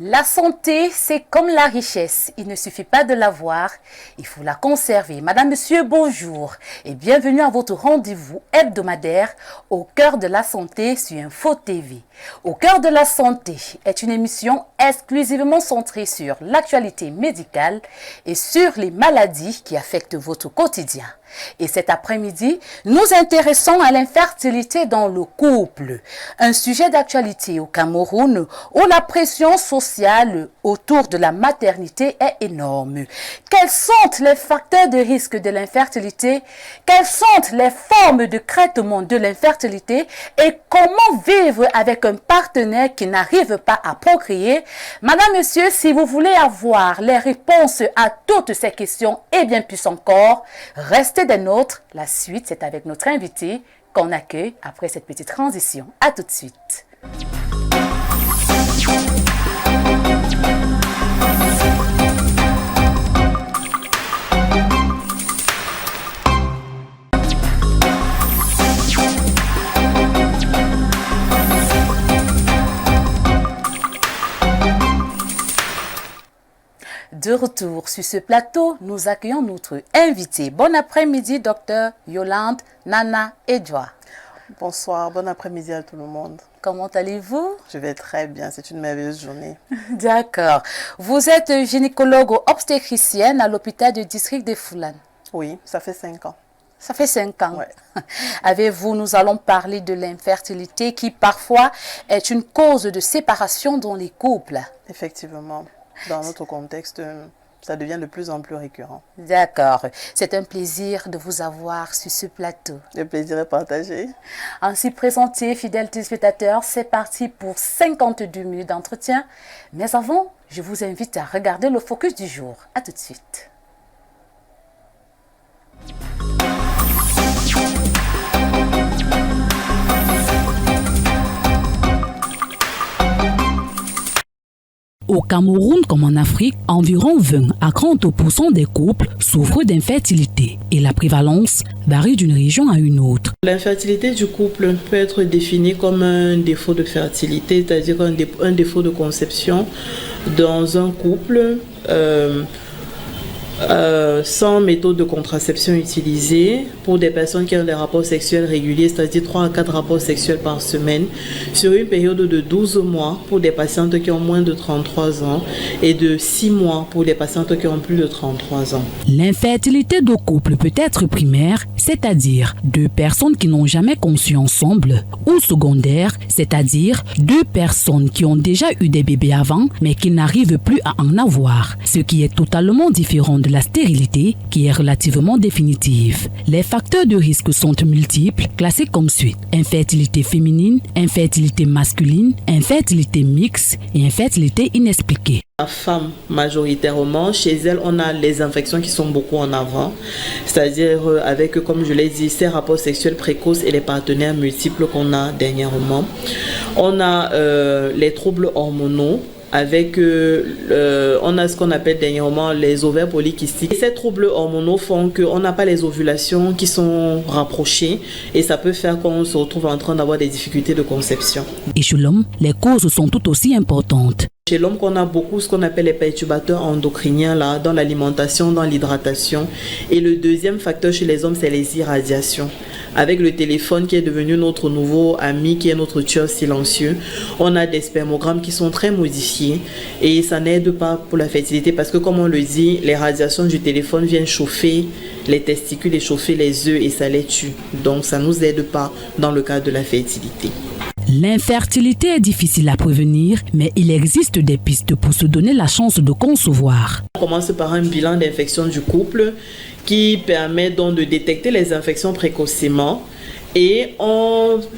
La santé, c'est comme la richesse. Il ne suffit pas de l'avoir, il faut la conserver. Madame, monsieur, bonjour et bienvenue à votre rendez-vous hebdomadaire au cœur de la santé sur Info TV. Au cœur de la santé est une émission exclusivement centrée sur l'actualité médicale et sur les maladies qui affectent votre quotidien. Et cet après-midi, nous intéressons à l'infertilité dans le couple, un sujet d'actualité au Cameroun où la pression sociale autour de la maternité est énorme. Quels sont les facteurs de risque de l'infertilité? Quelles sont les formes de traitement de l'infertilité? Et comment vivre avec un partenaire qui n'arrive pas à procréer? Madame, monsieur, si vous voulez avoir les réponses à toutes ces questions et bien plus encore, restez des nôtres. La suite, c'est avec notre invité qu'on accueille après cette petite transition. À tout de suite. De retour sur ce plateau, nous accueillons notre invité. Bon après-midi, docteur Yolande Nana Edouard. Bonsoir, bon après-midi à tout le monde. Comment allez-vous? Je vais très bien, c'est une merveilleuse journée. D'accord. Vous êtes gynécologue obstétricienne à l'hôpital du district de Foulane. Oui, ça fait 5 ans. Ça fait 5 ans. Ouais. Avec vous, nous allons parler de l'infertilité qui parfois est une cause de séparation dans les couples. Effectivement, dans notre contexte, ça devient de plus en plus récurrent. D'accord. C'est un plaisir de vous avoir sur ce plateau. Le plaisir est partagé. Ainsi présenté, fidèles téléspectateurs, c'est parti pour 52 minutes d'entretien. Mais avant, je vous invite à regarder le focus du jour. À tout de suite. Au Cameroun comme en Afrique, environ 20 à 30% des couples souffrent d'infertilité et la prévalence varie d'une région à une autre. L'infertilité du couple peut être définie comme un défaut de fertilité, c'est-à-dire un défaut de conception dans un couple sans méthode de contraception utilisée pour des personnes qui ont des rapports sexuels réguliers, c'est-à-dire 3 à 4 rapports sexuels par semaine, sur une période de 12 mois pour des patientes qui ont moins de 33 ans et de 6 mois pour des patientes qui ont plus de 33 ans. L'infertilité de couple peut être primaire, c'est-à-dire 2 personnes qui n'ont jamais conçu ensemble, ou secondaire, c'est-à-dire 2 personnes qui ont déjà eu des bébés avant mais qui n'arrivent plus à en avoir, ce qui est totalement différent de la stérilité qui est relativement définitive. Les facteurs de risque sont multiples, classés comme suit: infertilité féminine, infertilité masculine, infertilité mixte et infertilité inexpliquée. La femme, majoritairement, chez elle, on a les infections qui sont beaucoup en avant, c'est-à-dire avec, comme je l'ai dit, ces rapports sexuels précoces et les partenaires multiples qu'on a dernièrement. On a les troubles hormonaux, avec on a ce qu'on appelle dernièrement les ovaires polykystiques. Et ces troubles hormonaux font qu'on n'a pas les ovulations qui sont rapprochées et ça peut faire qu'on se retrouve en train d'avoir des difficultés de conception. Et chez l'homme, les causes sont tout aussi importantes. Chez l'homme, qu'on a beaucoup ce qu'on appelle les perturbateurs endocriniens là, dans l'alimentation, dans l'hydratation. Et le deuxième facteur chez les hommes, c'est les irradiations. Avec le téléphone qui est devenu notre nouveau ami, qui est notre tueur silencieux, on a des spermogrammes qui sont très modifiés et ça n'aide pas pour la fertilité parce que, comme on le dit, les radiations du téléphone viennent chauffer les testicules et chauffer les œufs et ça les tue. Donc ça ne nous aide pas dans le cas de la fertilité. L'infertilité est difficile à prévenir, mais il existe des pistes pour se donner la chance de concevoir. On commence par un bilan d'infection du couple qui permet donc de détecter les infections précocement. Et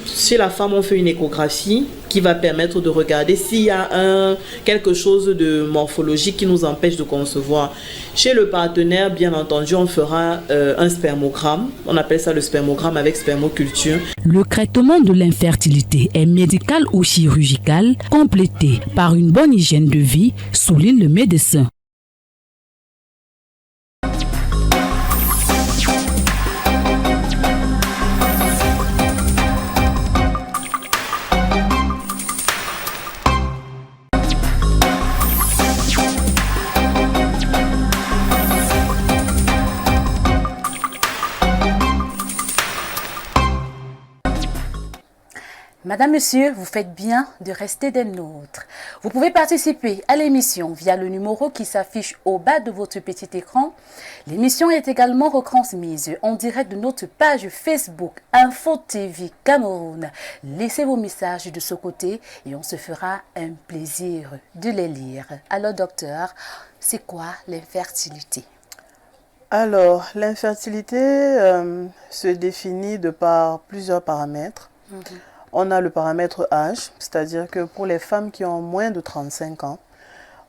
chez la femme, on fait une échographie qui va permettre de regarder s'il y a quelque chose de morphologique qui nous empêche de concevoir. Chez le partenaire, bien entendu, on fera un spermogramme. On appelle ça le spermogramme avec spermoculture. Le traitement de l'infertilité est médical ou chirurgical, complété par une bonne hygiène de vie, souligne le médecin. Madame, Monsieur, vous faites bien de rester des nôtres. Vous pouvez participer à l'émission via le numéro qui s'affiche au bas de votre petit écran. L'émission est également retransmise en direct de notre page Facebook Info TV Cameroun. Laissez vos messages de ce côté et on se fera un plaisir de les lire. Alors, docteur, c'est quoi l'infertilité? Alors, l'infertilité se définit de par plusieurs paramètres. On a le paramètre âge, c'est-à-dire que pour les femmes qui ont moins de 35 ans,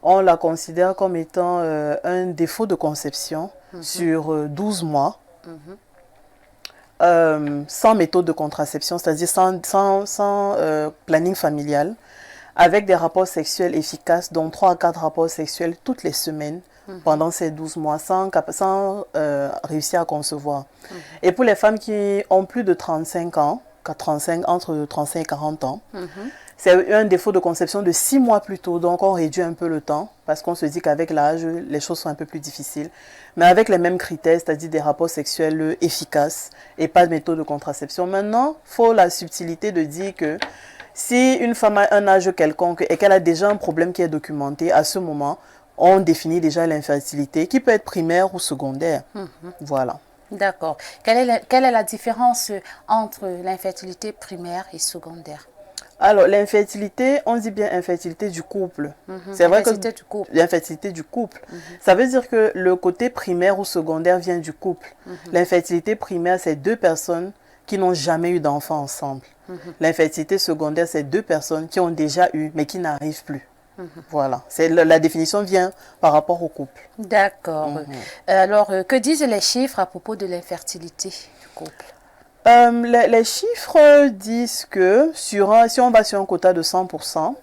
on la considère comme étant un défaut de conception sur 12 mois, sans méthode de contraception, c'est-à-dire sans planning familial, avec des rapports sexuels efficaces, dont 3 à 4 rapports sexuels toutes les semaines, pendant ces 12 mois, sans réussir à concevoir. Et pour les femmes qui ont plus de 35 ans, entre 35 et 40 ans, c'est un défaut de conception de 6 mois plus tôt, donc on réduit un peu le temps, parce qu'on se dit qu'avec l'âge, les choses sont un peu plus difficiles. Mais avec les mêmes critères, c'est-à-dire des rapports sexuels efficaces et pas de méthode de contraception. Maintenant, il faut la subtilité de dire que si une femme a un âge quelconque et qu'elle a déjà un problème qui est documenté, à ce moment, on définit déjà l'infertilité, qui peut être primaire ou secondaire. Voilà. D'accord. Quelle est la différence entre l'infertilité primaire et secondaire? Alors, l'infertilité, on dit bien infertilité du couple. C'est vrai que l'infertilité du couple. Ça veut dire que le côté primaire ou secondaire vient du couple. L'infertilité primaire, c'est 2 personnes qui n'ont jamais eu d'enfant ensemble. L'infertilité secondaire, c'est 2 personnes qui ont déjà eu, mais qui n'arrivent plus. Voilà, la définition vient par rapport au couple. D'accord. Alors, que disent les chiffres à propos de l'infertilité du couple? Les chiffres disent que si on va sur un quota de 100%,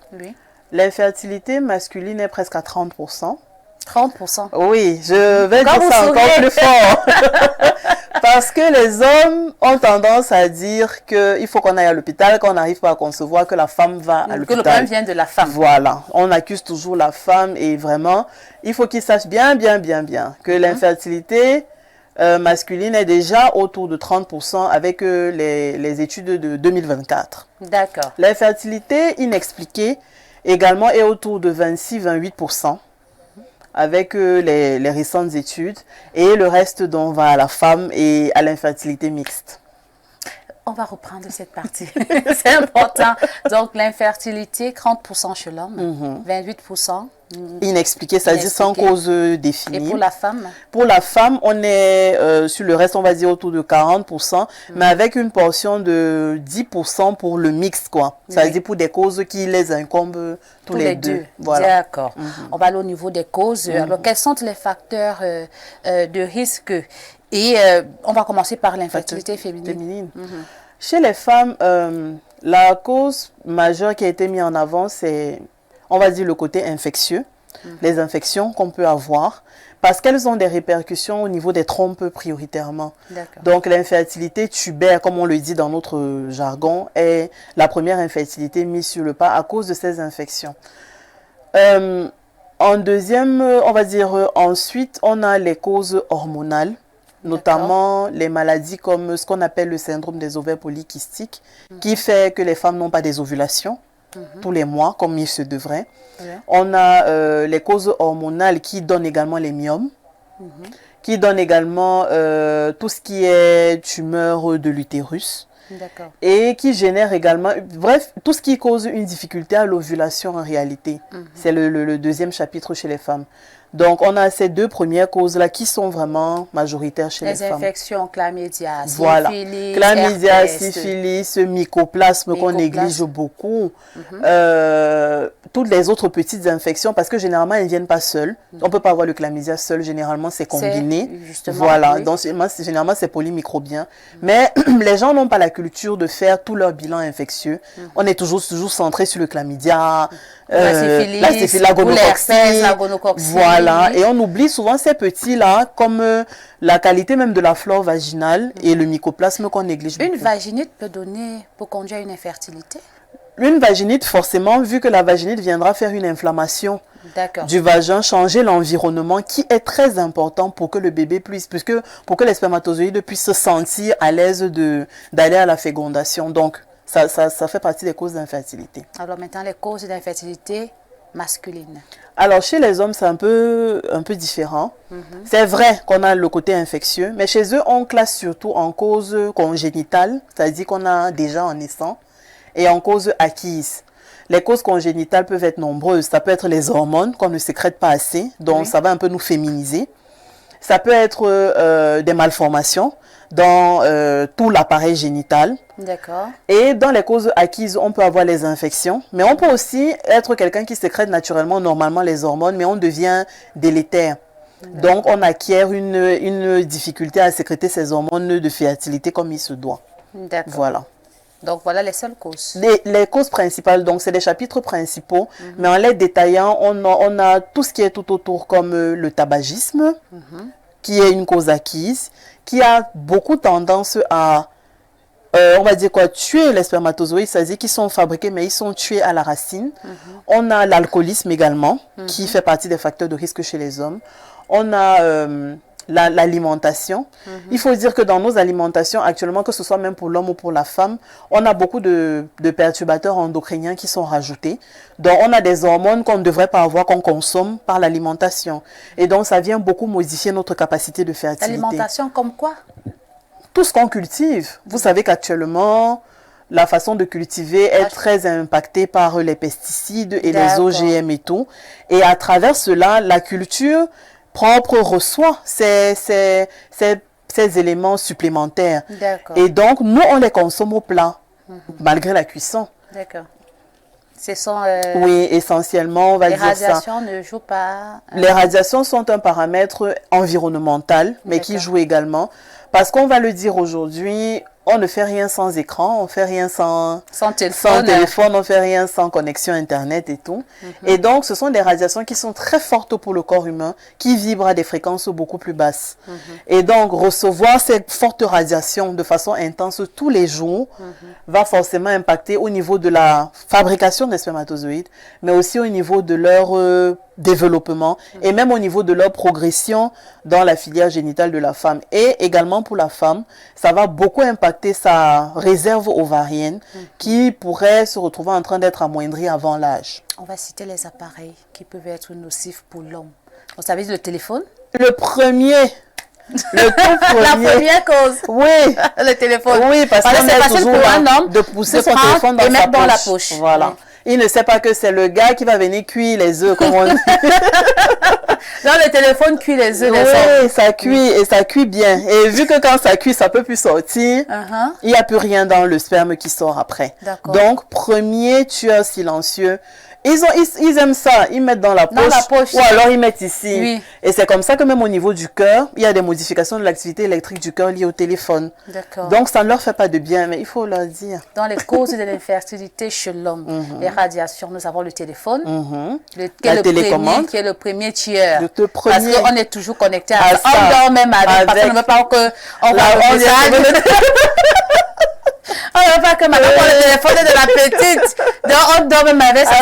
l'infertilité masculine est presque à 30%. 30%? Oui, je vais dire ça encore plus fort. Parce que les hommes ont tendance à dire qu'il faut qu'on aille à l'hôpital, qu'on n'arrive pas à concevoir, que la femme va à l'hôpital. Que le problème vient de la femme. Voilà, on accuse toujours la femme et vraiment, il faut qu'ils sachent bien que l'infertilité masculine est déjà autour de 30% avec les études de 2024. D'accord. L'infertilité inexpliquée également est autour de 26-28%. Avec les récentes études, et le reste dont va à la femme et à l'infertilité mixte. On va reprendre cette partie. C'est important. Donc, l'infertilité, 30% chez l'homme, 28%. Inexpliqué, c'est-à-dire sans cause définie. Et pour la femme? Pour la femme, on est sur le reste, on va dire autour de 40%, mais avec une portion de 10% pour le mixte, quoi. C'est-à-dire pour des causes qui les incombent tous les deux. Voilà. D'accord. On va aller au niveau des causes. Alors, quels sont les facteurs de risque? Et on va commencer par l'infertilité féminine. Chez les femmes, la cause majeure qui a été mise en avant, c'est, on va dire, le côté infectieux, les infections qu'on peut avoir, parce qu'elles ont des répercussions au niveau des trompes prioritairement. Donc l'infertilité tubaire, comme on le dit dans notre jargon, est la première infertilité mise sur le pas à cause de ces infections. En deuxième, on va dire, ensuite, on a les causes hormonales, notamment les maladies comme ce qu'on appelle le syndrome des ovaires polykystiques, qui fait que les femmes n'ont pas des ovulations tous les mois, comme il se devrait. On a les causes hormonales qui donnent également les myomes, qui donnent également tout ce qui est tumeur de l'utérus, et qui génèrent également, bref, tout ce qui cause une difficulté à l'ovulation en réalité. C'est le deuxième chapitre chez les femmes. Donc, on a ces 2 premières causes-là qui sont vraiment majoritaires chez les femmes. Les infections, chlamydia, syphilis, voilà. Chlamydia, syphilis, mycoplasme qu'on néglige beaucoup. Toutes les autres petites infections, parce que généralement, elles ne viennent pas seules. On ne peut pas avoir le chlamydia seul, généralement, c'est combiné. Voilà, donc généralement, c'est polymicrobien. Mais les gens n'ont pas la culture de faire tout leur bilan infectieux. On est toujours centré sur le chlamydia, la syphilis, la gonococcine. Voilà, et on oublie souvent ces petits-là, comme la qualité même de la flore vaginale et le mycoplasme qu'on néglige beaucoup. Une vaginite peut conduire à une infertilité? Une vaginite, forcément, vu que la vaginite viendra faire une inflammation du vagin, changer l'environnement qui est très important pour que le bébé puisse, pour que les spermatozoïdes puissent se sentir à l'aise d'aller à la fécondation. Donc, Ça fait partie des causes d'infertilité. Alors maintenant, les causes d'infertilité masculine. Alors, chez les hommes, c'est un peu différent. C'est vrai qu'on a le côté infectieux, mais chez eux, on classe surtout en cause congénitale, c'est-à-dire qu'on a déjà en naissant, et en cause acquise. Les causes congénitales peuvent être nombreuses. Ça peut être les hormones qu'on ne sécrète pas assez, donc ça va un peu nous féminiser. Ça peut être des malformations dans tout l'appareil génital. D'accord. Et dans les causes acquises, on peut avoir les infections, mais on peut aussi être quelqu'un qui sécrète naturellement, normalement, les hormones, mais on devient délétère. Donc, on acquiert une difficulté à sécréter ces hormones de fertilité comme il se doit. D'accord. Voilà. Donc, voilà les seules causes. Les causes principales, donc c'est les chapitres principaux, mais en les détaillant, on a tout ce qui est tout autour, comme le tabagisme, qui est une cause acquise, qui a beaucoup tendance à, on va dire quoi, tuer les spermatozoïdes, c'est-à-dire qu'ils sont fabriqués, mais ils sont tués à la racine. On a l'alcoolisme également, qui fait partie des facteurs de risque chez les hommes. On a l'alimentation. Il faut dire que dans nos alimentations, actuellement, que ce soit même pour l'homme ou pour la femme, on a beaucoup de perturbateurs endocriniens qui sont rajoutés. Donc, on a des hormones qu'on ne devrait pas avoir, qu'on consomme par l'alimentation. Et donc, ça vient beaucoup modifier notre capacité de fertilité. L'alimentation comme quoi? Tout ce qu'on cultive. Vous savez qu'actuellement, la façon de cultiver est très impactée par les pesticides et les OGM et tout. Et à travers cela, la culture propre reçoit ces éléments supplémentaires. Et donc, nous, on les consomme au plat, malgré la cuisson. D'accord. Ce sont, oui, essentiellement, on va dire ça. Les radiations ne jouent pas... Les radiations sont un paramètre environnemental, mais qui joue également. Parce qu'on va le dire aujourd'hui, on ne fait rien sans écran, on ne fait rien sans téléphone, on ne fait rien sans connexion Internet et tout. Et donc, ce sont des radiations qui sont très fortes pour le corps humain, qui vibrent à des fréquences beaucoup plus basses. Et donc, recevoir ces fortes radiations de façon intense tous les jours va forcément impacter au niveau de la fabrication des spermatozoïdes, mais aussi au niveau de leur développement et même au niveau de leur progression dans la filière génitale de la femme. Et également pour la femme, ça va beaucoup impacter sa réserve ovarienne qui pourrait se retrouver en train d'être amoindrie avant l'âge. On va citer les appareils qui peuvent être nocifs pour l'homme. Vous savez, le téléphone? Le premier. Le tout premier. La première cause. Oui. Le téléphone. Oui, parce que c'est facile pour un homme de pousser son téléphone dans la poche. Voilà. Il ne sait pas que c'est le gars qui va venir cuire les œufs, comme on dit. Non, le téléphone cuit les œufs. Oui, ça cuit et ça cuit bien. Et vu que quand ça cuit, ça peut plus sortir, il n'y a plus rien dans le sperme qui sort après. Donc, premier tueur silencieux. Ils aiment ça, ils mettent dans la poche, ou alors ils mettent ici. Oui. Et c'est comme ça que même au niveau du cœur, il y a des modifications de l'activité électrique du cœur liées au téléphone. Donc ça ne leur fait pas de bien, mais il faut leur dire. Dans les causes de l'infertilité chez l'homme, les radiations, nous avons le téléphone, qui est le premier tueur. Parce qu'on est toujours connecté à ça. On dort même avec, parce qu'on ne veut pas qu'on va on ne veut pas que madame prenne le téléphone de la petite. Donc, on dort même avec ça.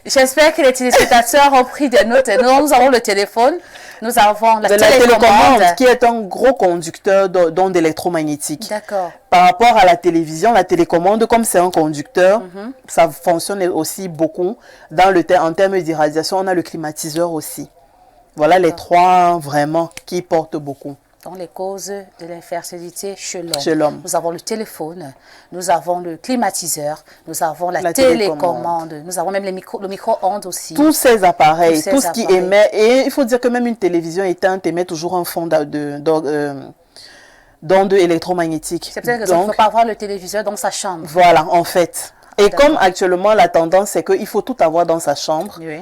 J'espère que les téléspectateurs ont pris des notes. Nous avons le téléphone. Nous avons la télécommande qui est un gros conducteur d'ondes électromagnétiques. D'accord. Par rapport à la télévision, la télécommande, comme c'est un conducteur, ça fonctionne aussi beaucoup. En termes d'irradiation, on a le climatiseur aussi. Voilà les trois vraiment qui portent beaucoup. Dans les causes de l'infertilité chez Chez l'homme. Nous avons le téléphone, nous avons le climatiseur, nous avons la télécommande, nous avons même le micro-ondes aussi. Tous ces appareils, tout ce qui émet. Et il faut dire que même une télévision éteinte émet toujours un fond d'ondes électromagnétiques. C'est peut-être que il ne faut pas avoir le téléviseur dans sa chambre. Voilà, en fait. Et comme actuellement, la tendance, c'est qu'il faut tout avoir dans sa chambre. Oui.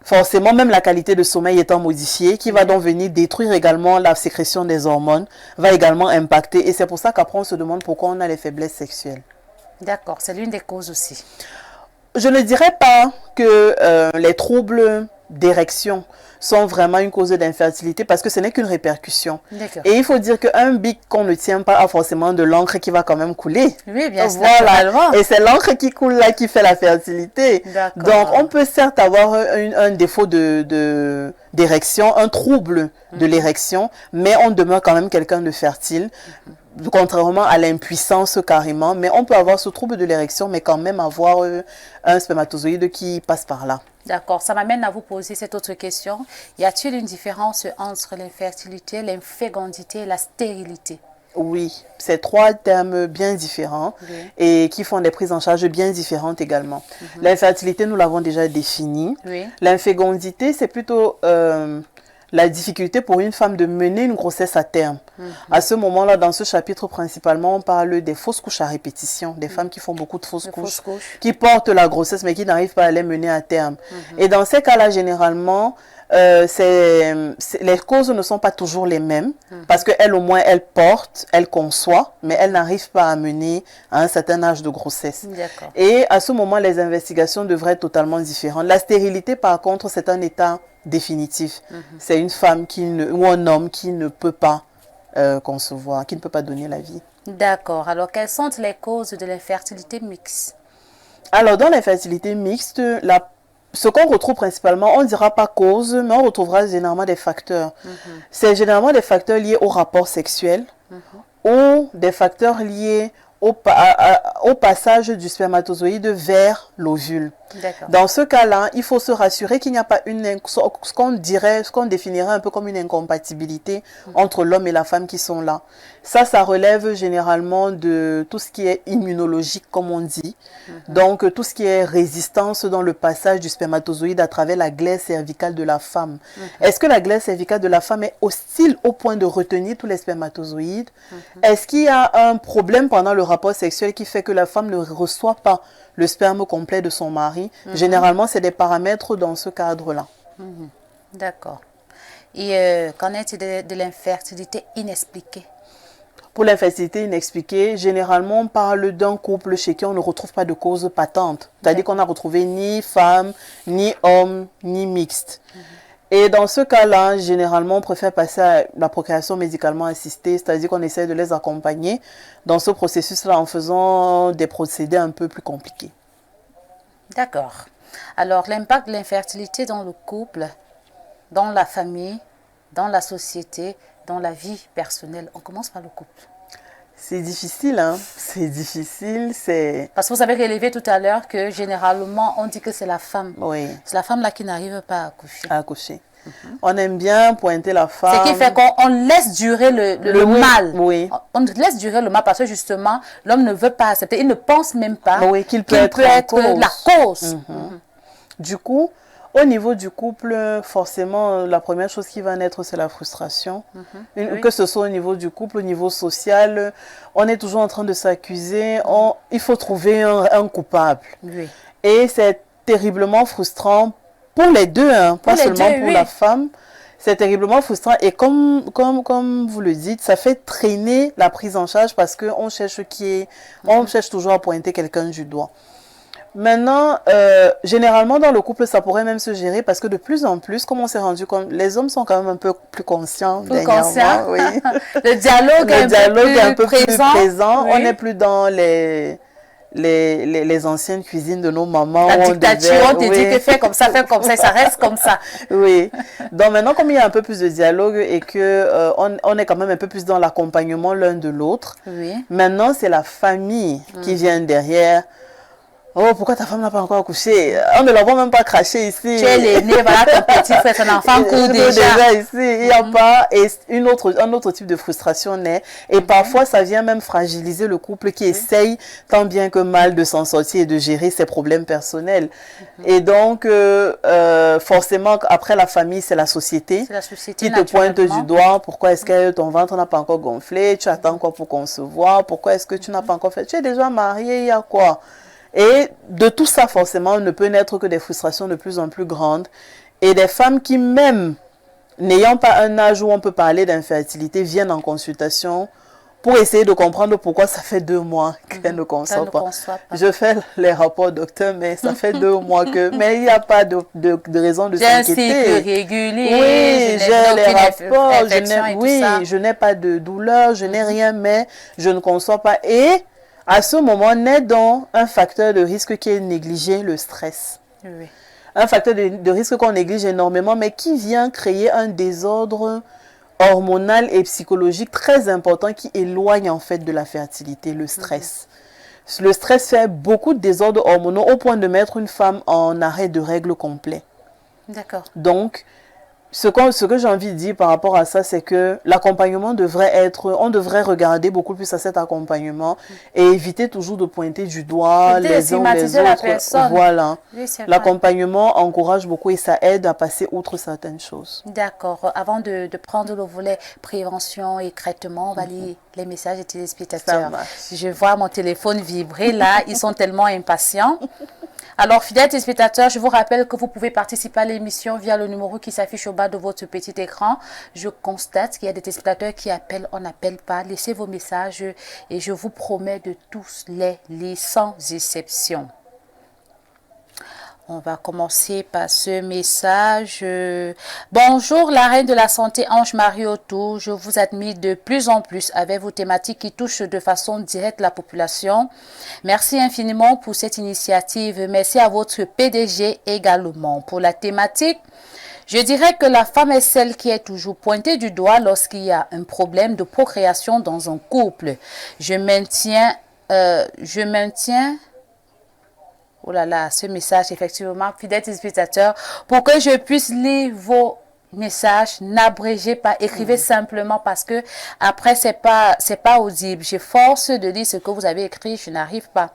Forcément, même la qualité de sommeil étant modifiée, qui va donc venir détruire également la sécrétion des hormones, va également impacter. Et c'est pour ça qu'après, on se demande pourquoi on a les faiblesses sexuelles. D'accord, c'est l'une des causes aussi. Je ne dirais pas que les troubles d'érection sont vraiment une cause d'infertilité parce que ce n'est qu'une répercussion. Et il faut dire qu'un bic qu'on ne tient pas a forcément de l'encre qui va quand même couler. Oui, bien sûr. Voilà. Et c'est l'encre qui coule là qui fait la fertilité. Donc, on peut certes avoir un défaut d'érection, un trouble de l'érection, mais on demeure quand même quelqu'un de fertile. contrairement à l'impuissance carrément, mais on peut avoir ce trouble de l'érection, mais quand même avoir un spermatozoïde qui passe par là. D'accord, ça m'amène à vous poser cette autre question. Y a-t-il une différence entre l'infertilité, l'infécondité et la stérilité? Oui, c'est trois termes bien différents et qui font des prises en charge bien différentes également. L'infertilité, nous l'avons déjà définie. L'infécondité, c'est plutôt la difficulté pour une femme de mener une grossesse à terme. À ce moment-là, dans ce chapitre, principalement, on parle des fausses couches à répétition, des femmes qui font beaucoup de fausses couches, qui portent la grossesse mais qui n'arrivent pas à les mener à terme. Et dans ces cas-là, généralement, les causes ne sont pas toujours les mêmes parce qu'elle au moins elle porte, elle conçoit, mais elle n'arrive pas à mener à un certain âge de grossesse. Et à ce moment, les investigations devraient être totalement différentes. La stérilité, par contre, c'est un état définitif. C'est une femme ou un homme qui ne peut pas concevoir, qui ne peut pas donner la vie. D'accord. Alors, quelles sont les causes de l'infertilité mixte? Alors, dans l'infertilité mixte, ce qu'on retrouve principalement, on ne dira pas cause, mais on retrouvera généralement des facteurs. C'est généralement des facteurs liés au rapport sexuel ou des facteurs liés au passage du spermatozoïde vers l'ovule. Dans ce cas-là, il faut se rassurer qu'il n'y a pas ce qu'on définirait un peu comme une incompatibilité entre l'homme et la femme qui sont là. Ça relève généralement de tout ce qui est immunologique, comme on dit. Donc, tout ce qui est résistance dans le passage du spermatozoïde à travers la glaire cervicale de la femme. Est-ce que la glaire cervicale de la femme est hostile au point de retenir tous les spermatozoïdes? Est-ce qu'il y a un problème pendant le rapport sexuel qui fait que la femme ne reçoit pas le sperme complet de son mari? Généralement, c'est des paramètres dans ce cadre-là. D'accord. Et qu'en est-il de l'infertilité inexpliquée? Pour l'infertilité inexpliquée, généralement, on parle d'un couple chez qui on ne retrouve pas de cause patente. C'est-à-dire qu'on n'a retrouvé ni femme, ni homme, ni mixte. Et dans ce cas-là, généralement, on préfère passer à la procréation médicalement assistée, c'est-à-dire qu'on essaie de les accompagner dans ce processus-là en faisant des procédés un peu plus compliqués. D'accord. Alors, l'impact de l'infertilité dans le couple, dans la famille, dans la société, dans la vie personnelle. On commence par le couple. C'est difficile, hein? C'est difficile, c'est... Parce que vous avez relevé tout à l'heure que généralement, on dit que c'est la femme. Oui. C'est la femme là qui n'arrive pas à accoucher. À accoucher. On aime bien pointer la femme. Ce qui fait qu'on laisse durer le mal. Oui. On laisse durer le mal parce que justement, l'homme ne veut pas accepter. Il ne pense même pas qu'il peut être la cause. Du coup, au niveau du couple, forcément, la première chose qui va naître, c'est la frustration. Que ce soit au niveau du couple, au niveau social, on est toujours en train de s'accuser. Il faut trouver un coupable. Et c'est terriblement frustrant pour les deux, hein, pas seulement pour la femme. C'est terriblement frustrant. Et comme vous le dites, ça fait traîner la prise en charge parce qu'on cherche on cherche toujours à pointer quelqu'un du doigt. Maintenant, généralement dans le couple, ça pourrait même se gérer parce que de plus en plus, comme on s'est rendu compte, les hommes sont quand même un peu plus conscients. Plus conscients. Oui. Le dialogue est un peu plus présent. Oui. On n'est plus dans les anciennes cuisines de nos mamans. La dictature, on te dit que fais comme ça, et ça reste comme ça. Oui. Donc maintenant, comme il y a un peu plus de dialogue et que on est quand même un peu plus dans l'accompagnement l'un de l'autre, maintenant c'est la famille qui vient derrière. Oh, pourquoi ta femme n'a pas encore accouché? On ne la voit même pas cracher ici. Tu es l'aîné, voilà ton petit frère, ton enfant court déjà. Ici, il n'y a pas. Et un autre type de frustration naît. Et parfois, ça vient même fragiliser le couple qui essaye tant bien que mal de s'en sortir et de gérer ses problèmes personnels. Et donc, forcément, après la famille, c'est la société qui te pointe du doigt. Pourquoi est-ce que ton ventre n'a pas encore gonflé? Tu attends quoi pour concevoir? Pourquoi est-ce que tu n'as pas encore fait? Tu es déjà marié, il y a quoi? Et de tout ça, forcément, ne peut naître que des frustrations de plus en plus grandes. Et des femmes qui, même n'ayant pas un âge où on peut parler d'infertilité, viennent en consultation pour essayer de comprendre pourquoi ça fait 2 mois qu'elle ne conçoit pas. Je fais les rapports, docteur, mais ça fait 2 mois que... Mais il n'y a pas de raison de s'inquiéter. J'ai un cycle régulier. Oui, j'ai les rapports. Je n'ai pas de douleur, je n'ai rien, mais je ne conçois pas. Et... à ce moment, naît donc un facteur de risque qui est négligé, le stress. Un facteur de risque qu'on néglige énormément, mais qui vient créer un désordre hormonal et psychologique très important qui éloigne en fait de la fertilité, le stress. Le stress fait beaucoup de désordres hormonaux au point de mettre une femme en arrêt de règles complet. D'accord. Donc, ce que j'ai envie de dire par rapport à ça, c'est que l'accompagnement devrait être, on devrait regarder beaucoup plus à cet accompagnement et éviter toujours de pointer du doigt les uns les la autres. personne. Voilà. Oui, c'est vrai. L'accompagnement encourage beaucoup et ça aide à passer outre certaines choses. D'accord. Avant de prendre le volet prévention et traitement, on va lire les messages des téléspectateurs. Je vois mon téléphone vibrer là. Ils sont tellement impatients. Alors, fidèles téléspectateurs, je vous rappelle que vous pouvez participer à l'émission via le numéro qui s'affiche au bas de votre petit écran. Je constate qu'il y a des téléspectateurs qui appellent, on n'appelle pas. Laissez vos messages et je vous promets de tous les lire sans exception. On va commencer par ce message. Bonjour, la reine de la santé, Ange-Marie Autou. Je vous admire de plus en plus avec vos thématiques qui touchent de façon directe la population. Merci infiniment pour cette initiative. Merci à votre PDG également. Pour la thématique, je dirais que la femme est celle qui est toujours pointée du doigt lorsqu'il y a un problème de procréation dans un couple. Je maintiens... Oh là là, ce message, effectivement, fidèles téléspectateurs, pour que je puisse lire vos messages, n'abrégez pas, écrivez simplement parce que après, c'est pas audible. J'ai force de lire ce que vous avez écrit, je n'arrive pas.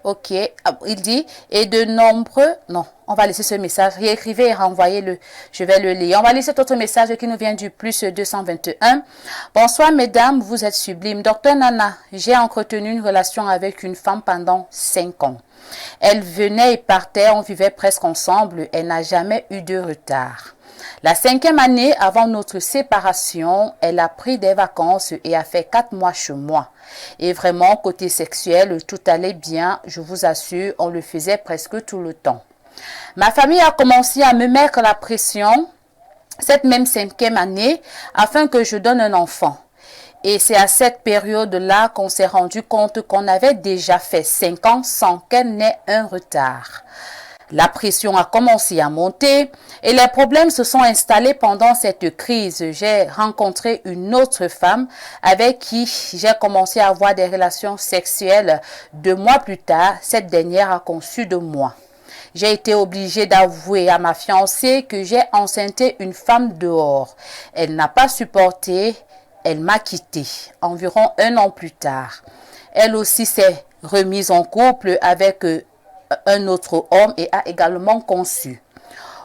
Ok, il dit, et de nombreux... Non, on va laisser ce message. Réécrivez et renvoyez-le. Je vais le lire. On va lire cet autre message qui nous vient du plus 221. Bonsoir, mesdames, vous êtes sublimes. Docteur Nana, j'ai entretenu une relation avec une femme pendant 5 ans. Elle venait et partait, on vivait presque ensemble. Elle n'a jamais eu de retard. La 5e année avant notre séparation, elle a pris des vacances et a fait 4 mois chez moi. Et vraiment, côté sexuel, tout allait bien, je vous assure, on le faisait presque tout le temps. Ma famille a commencé à me mettre la pression cette même 5e année afin que je donne un enfant. Et c'est à cette période-là qu'on s'est rendu compte qu'on avait déjà fait 5 ans sans qu'elle n'ait un retard. La pression a commencé à monter et les problèmes se sont installés pendant cette crise. J'ai rencontré une autre femme avec qui j'ai commencé à avoir des relations sexuelles. 2 mois plus tard, cette dernière a conçu de moi. J'ai été obligée d'avouer à ma fiancée que j'ai enceinté une femme dehors. Elle n'a pas supporté, elle m'a quittée environ 1 an plus tard. Elle aussi s'est remise en couple avec un autre homme et a également conçu.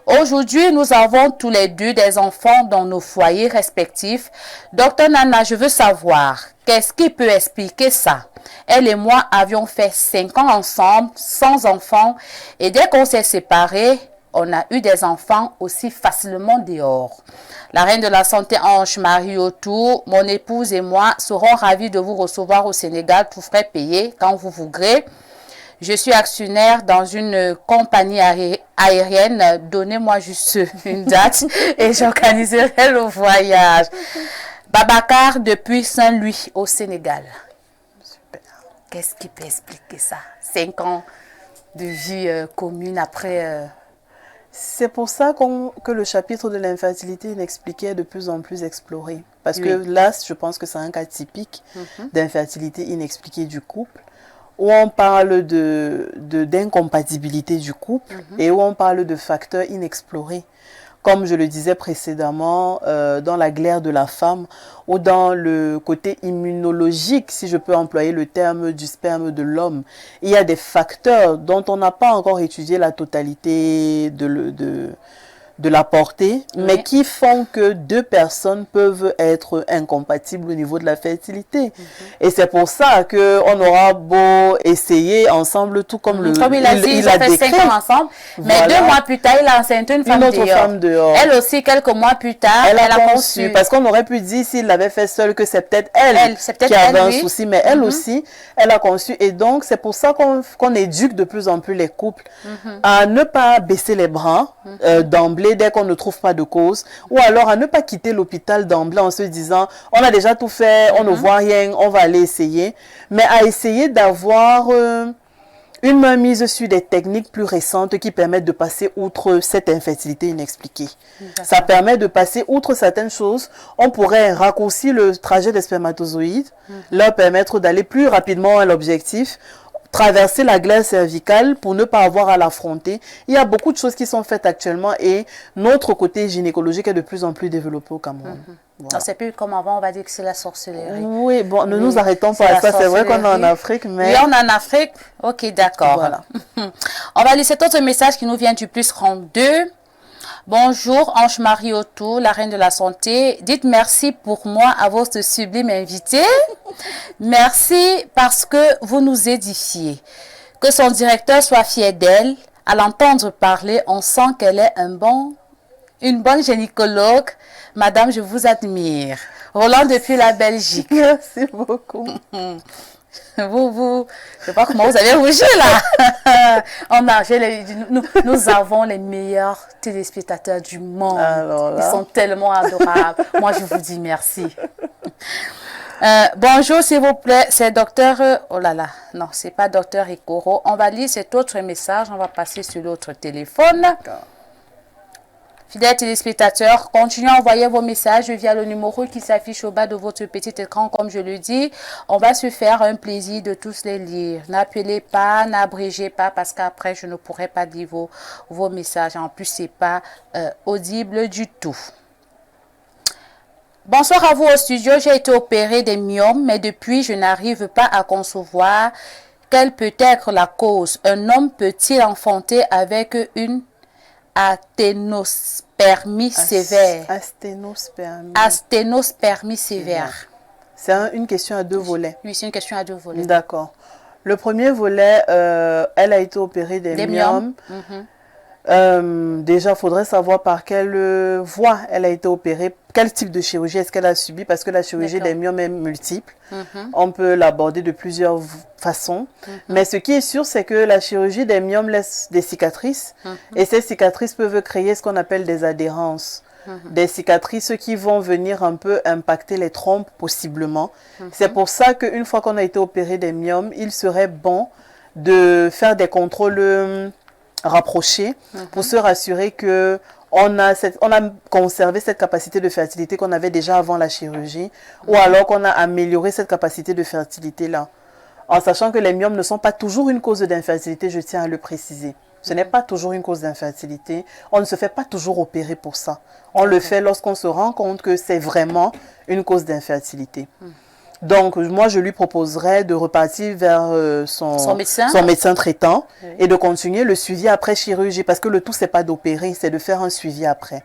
Aujourd'hui, nous avons tous les deux des enfants dans nos foyers respectifs. Docteur Nana, je veux savoir, qu'est-ce qui peut expliquer ça? Elle et moi avions fait 5 ans ensemble, sans enfants, et dès qu'on s'est séparés, on a eu des enfants aussi facilement dehors. La reine de la santé Ange-Marie Autou, mon épouse et moi serons ravis de vous recevoir au Sénégal, tout frais payés quand vous voudrez. Je suis actionnaire dans une compagnie aérienne. Donnez-moi juste une date et j'organiserai le voyage. Babacar depuis Saint-Louis au Sénégal. Super. Qu'est-ce qui peut expliquer ça? 5 ans de vie commune après... C'est pour ça que le chapitre de l'infertilité inexpliquée est de plus en plus exploré. Parce que là, je pense que c'est un cas typique d'infertilité inexpliquée du couple, où on parle d'incompatibilité du couple et où on parle de facteurs inexplorés. Comme je le disais précédemment, dans la glaire de la femme ou dans le côté immunologique, si je peux employer le terme du sperme de l'homme, il y a des facteurs dont on n'a pas encore étudié la totalité de la portée, mais qui font que 2 personnes peuvent être incompatibles au niveau de la fertilité. Et c'est pour ça qu'on aura beau essayer ensemble, tout comme il a dit, ils ont fait 5 ans ensemble, mais 2 mois plus tard, il a enceinté une femme dehors. Elle aussi, quelques mois plus tard, elle a conçu. Parce qu'on aurait pu dire, s'il l'avait fait seul, que c'est peut-être elle qui avait un souci, mais elle aussi, elle a conçu. Et donc, c'est pour ça qu'on éduque de plus en plus les couples à ne pas baisser les bras d'emblée dès qu'on ne trouve pas de cause, ou alors à ne pas quitter l'hôpital d'emblée en se disant on a déjà tout fait, on ne voit rien, on va aller essayer, mais à essayer d'avoir une main mise sur des techniques plus récentes qui permettent de passer outre cette infertilité inexpliquée. Ça permet de passer outre certaines choses. On pourrait raccourcir le trajet des spermatozoïdes, leur permettre d'aller plus rapidement à l'objectif, traverser la glaire cervicale pour ne pas avoir à l'affronter. Il y a beaucoup de choses qui sont faites actuellement et notre côté gynécologique est de plus en plus développé au Cameroun. Voilà. C'est plus comme avant, on va dire que c'est la sorcellerie. Oui, bon, ne nous arrêtons pas à ça. C'est vrai qu'on est en Afrique, mais... Oui, on est en Afrique. Ok, d'accord. Voilà. On va lire cet autre message qui nous vient du plus 32. Bonjour, Ange-Marie Autou, la reine de la santé. Dites merci pour moi à votre sublime invité. Merci parce que vous nous édifiez. Que son directeur soit fier d'elle. À l'entendre parler, on sent qu'elle est une bonne gynécologue. Madame, je vous admire. Roland depuis la Belgique. Merci beaucoup. Je sais pas comment vous avez rougi là. Nous avons les meilleurs téléspectateurs du monde. Ils sont tellement adorables. Moi, je vous dis merci. Bonjour, s'il vous plaît. C'est docteur... oh là là. Non, c'est pas docteur Ikoro. On va lire cet autre message. On va passer sur l'autre téléphone. D'accord. Fidèles téléspectateurs, continuez à envoyer vos messages via le numéro qui s'affiche au bas de votre petit écran. Comme je le dis, on va se faire un plaisir de tous les lire. N'appelez pas, n'abrégez pas parce qu'après, je ne pourrai pas lire vos messages. En plus, ce n'est pas audible du tout. Bonsoir à vous au studio. J'ai été opérée des myomes, mais depuis, je n'arrive pas à concevoir quelle peut être la cause. Un homme peut-il enfanter avec une asténospermie sévère? Asténospermie sévère. C'est une question à deux volets. Oui, c'est une question à deux volets. D'accord. Le premier volet, elle a été opérée des myomes. Déjà, il faudrait savoir par quelle voie elle a été opérée, quel type de chirurgie est-ce qu'elle a subi, parce que la chirurgie des myomes est multiple. On peut l'aborder de plusieurs façons. Mais ce qui est sûr, c'est que la chirurgie des myomes laisse des cicatrices. Et ces cicatrices peuvent créer ce qu'on appelle des adhérences. Des cicatrices qui vont venir un peu impacter les trompes, possiblement. C'est pour ça qu'une fois qu'on a été opéré des myomes, il serait bon de faire des contrôles rapprochés pour se rassurer que on a conservé cette capacité de fertilité qu'on avait déjà avant la chirurgie ou alors qu'on a amélioré cette capacité de fertilité-là. En sachant que les myomes ne sont pas toujours une cause d'infertilité, je tiens à le préciser. Ce n'est pas toujours une cause d'infertilité. On ne se fait pas toujours opérer pour ça. On le fait lorsqu'on se rend compte que c'est vraiment une cause d'infertilité. Donc, moi, je lui proposerais de repartir vers son médecin traitant et de continuer le suivi après chirurgie. Parce que le tout, ce n'est pas d'opérer, c'est de faire un suivi après.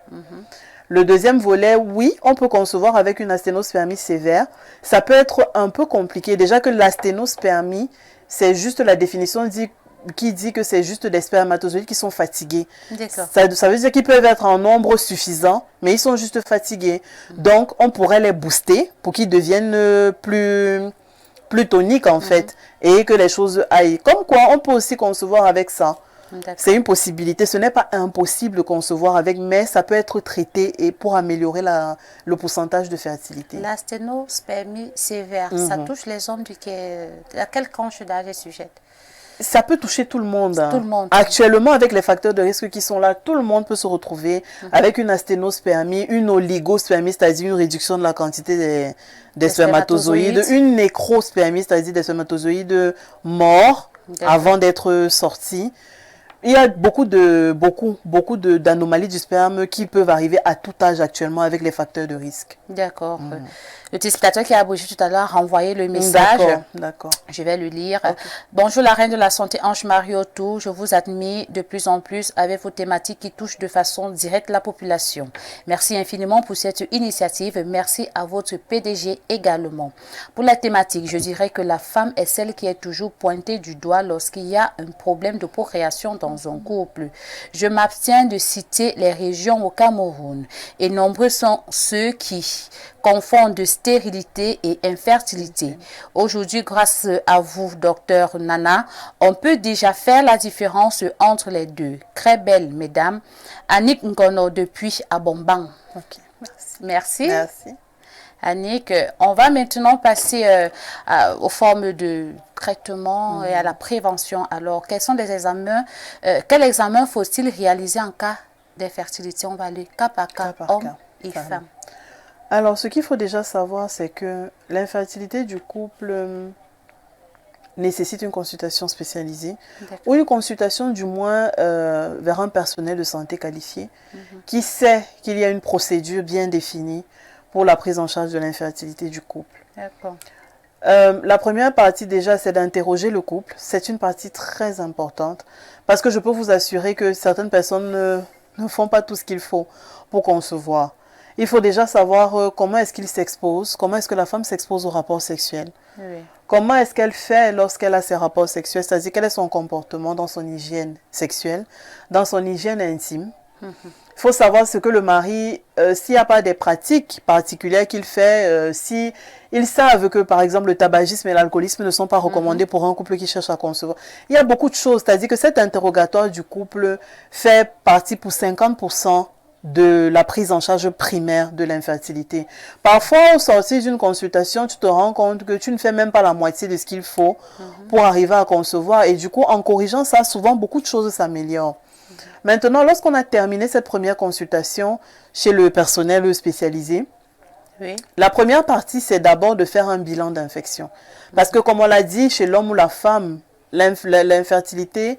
Le deuxième volet, oui, on peut concevoir avec une asténospermie sévère. Ça peut être un peu compliqué. Déjà que l'asténospermie, c'est juste la définition qui dit que c'est juste des spermatozoïdes qui sont fatigués. Ça veut dire qu'ils peuvent être en nombre suffisant, mais ils sont juste fatigués. Donc, on pourrait les booster pour qu'ils deviennent plus toniques, en fait, et que les choses aillent. Comme quoi, on peut aussi concevoir avec ça. C'est une possibilité. Ce n'est pas impossible de concevoir avec, mais ça peut être traité et pour améliorer le pourcentage de fertilité. L'asténospermie sévère, ça touche les hommes à quelle tranche d'âge est sujette? Ça peut toucher tout le monde. Tout le monde. Actuellement, avec les facteurs de risque qui sont là, tout le monde peut se retrouver avec une asténospermie, une oligospermie, c'est-à-dire une réduction de la quantité des spermatozoïdes, une nécrospermie, c'est-à-dire des spermatozoïdes morts avant d'être sortis. Il y a beaucoup d'anomalies du sperme qui peuvent arriver à tout âge actuellement avec les facteurs de risque. D'accord. Le téléspectateur qui a bougé tout à l'heure a envoyé le message. D'accord. Je vais le lire. Okay. Bonjour la reine de la santé Ange-Marie Autou. Je vous admire de plus en plus avec vos thématiques qui touchent de façon directe la population. Merci infiniment pour cette initiative. Merci à votre PDG également. Pour la thématique, je dirais que la femme est celle qui est toujours pointée du doigt lorsqu'il y a un problème de procréation dans un couple. Je m'abstiens de citer les régions au Cameroun et nombreux sont ceux qui confondent stérilité et infertilité. Aujourd'hui, grâce à vous, docteur Nana, on peut déjà faire la différence entre les deux. Très belle, mesdames. Annick Ngono depuis Abombang. Merci. Annick, on va maintenant passer aux formes de traitement et à la prévention. Alors, quels sont les examens, quel examen faut-il réaliser en cas d'infertilité? On va aller cas par cas, hommes et femmes. Alors, ce qu'il faut déjà savoir, c'est que l'infertilité du couple nécessite une consultation spécialisée ou une consultation du moins vers un personnel de santé qualifié qui sait qu'il y a une procédure bien définie pour la prise en charge de l'infertilité du couple. La première partie déjà, c'est d'interroger le couple. C'est une partie très importante parce que je peux vous assurer que certaines personnes ne font pas tout ce qu'il faut pour concevoir. Il faut déjà savoir comment est-ce qu'il s'expose, comment est-ce que la femme s'expose au rapport sexuel. Comment est-ce qu'elle fait lorsqu'elle a ses rapports sexuels, c'est-à-dire quel est son comportement dans son hygiène sexuelle, dans son hygiène intime. Il faut savoir ce que le mari, s'il n'y a pas des pratiques particulières qu'il fait, si ils savent que par exemple le tabagisme et l'alcoolisme ne sont pas recommandés pour un couple qui cherche à concevoir. Il y a beaucoup de choses, c'est-à-dire que cet interrogatoire du couple fait partie pour 50% de la prise en charge primaire de l'infertilité. Parfois, au sortir d'une consultation, tu te rends compte que tu ne fais même pas la moitié de ce qu'il faut pour arriver à concevoir. Et du coup, en corrigeant ça, souvent, beaucoup de choses s'améliorent. Maintenant, lorsqu'on a terminé cette première consultation chez le personnel spécialisé, la première partie, c'est d'abord de faire un bilan d'infection. Parce que, comme on l'a dit, chez l'homme ou la femme, l'infertilité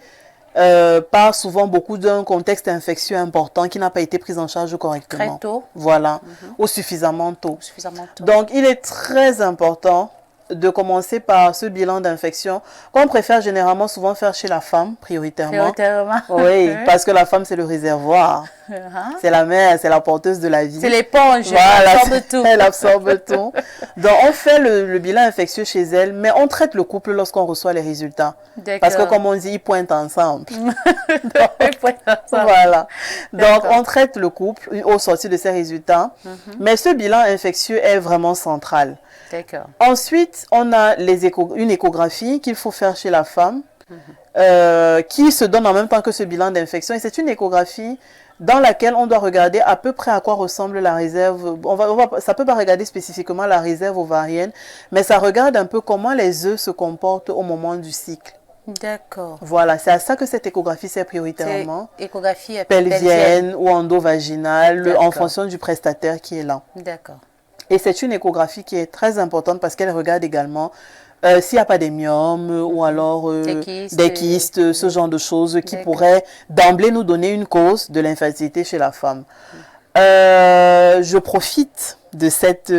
part souvent beaucoup d'un contexte infectieux important qui n'a pas été pris en charge correctement. Très tôt. Voilà, ou suffisamment tôt. Donc, il est très important de commencer par ce bilan d'infection qu'on préfère généralement souvent faire chez la femme, prioritairement. Oui, parce que la femme, c'est le réservoir. C'est la mère, c'est la porteuse de la vie. C'est l'éponge, voilà, elle absorbe tout. Elle absorbe tout. Donc, on fait le bilan infectieux chez elle, mais on traite le couple lorsqu'on reçoit les résultats. Parce que, comme on dit, ils pointent ensemble. Voilà. Donc, on traite le couple au sortir de ces résultats. Mais ce bilan infectieux est vraiment central. Ensuite, on a une échographie qu'il faut faire chez la femme qui se donne en même temps que ce bilan d'infection. Et c'est une échographie dans laquelle on doit regarder à peu près à quoi ressemble la réserve. Ça ne peut pas regarder spécifiquement la réserve ovarienne, mais ça regarde un peu comment les œufs se comportent au moment du cycle. D'accord. Voilà, c'est à ça que cette échographie sert prioritairement. Échographie pelvienne ou endovaginale, en fonction du prestataire qui est là. D'accord. Et c'est une échographie qui est très importante parce qu'elle regarde également s'il n'y a pas des myomes ou alors des kystes, ce genre de choses qui pourraient d'emblée nous donner une cause de l'infertilité chez la femme. Je profite de cette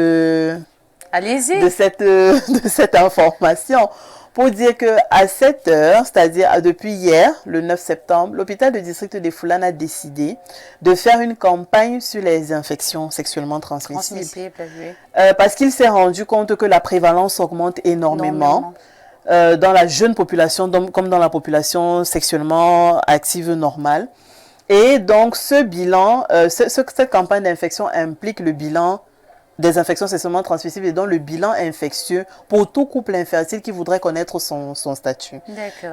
information pour dire qu'à 7 heures, c'est-à-dire depuis hier, le 9 septembre, l'hôpital de district de Foulane a décidé de faire une campagne sur les infections sexuellement transmissibles. Parce qu'il s'est rendu compte que la prévalence augmente énormément dans la jeune population comme dans la population sexuellement active normale. Et donc, ce bilan, cette campagne d'infection implique le bilan des infections sexuellement transmissibles et donc le bilan infectieux pour tout couple infertile qui voudrait connaître son statut.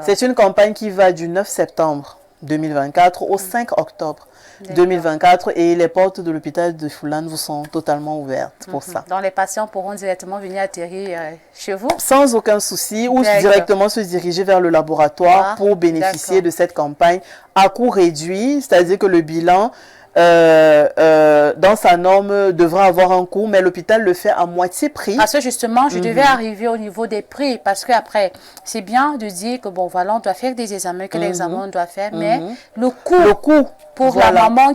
C'est une campagne qui va du 9 septembre 2024 au 5 octobre 2024 et les portes de l'hôpital de Foulane vous sont totalement ouvertes pour ça. Donc les patients pourront directement venir atterrir chez vous? Sans aucun souci ou directement se diriger vers le laboratoire pour bénéficier de cette campagne à coût réduit, c'est-à-dire que le bilan dans sa norme devra avoir un coût, mais l'hôpital le fait à moitié prix. Parce que justement, je devais arriver au niveau des prix, parce qu'après, c'est bien de dire que bon, voilà, on doit faire des examens, que l'examen on doit faire, mais le coût pour la maman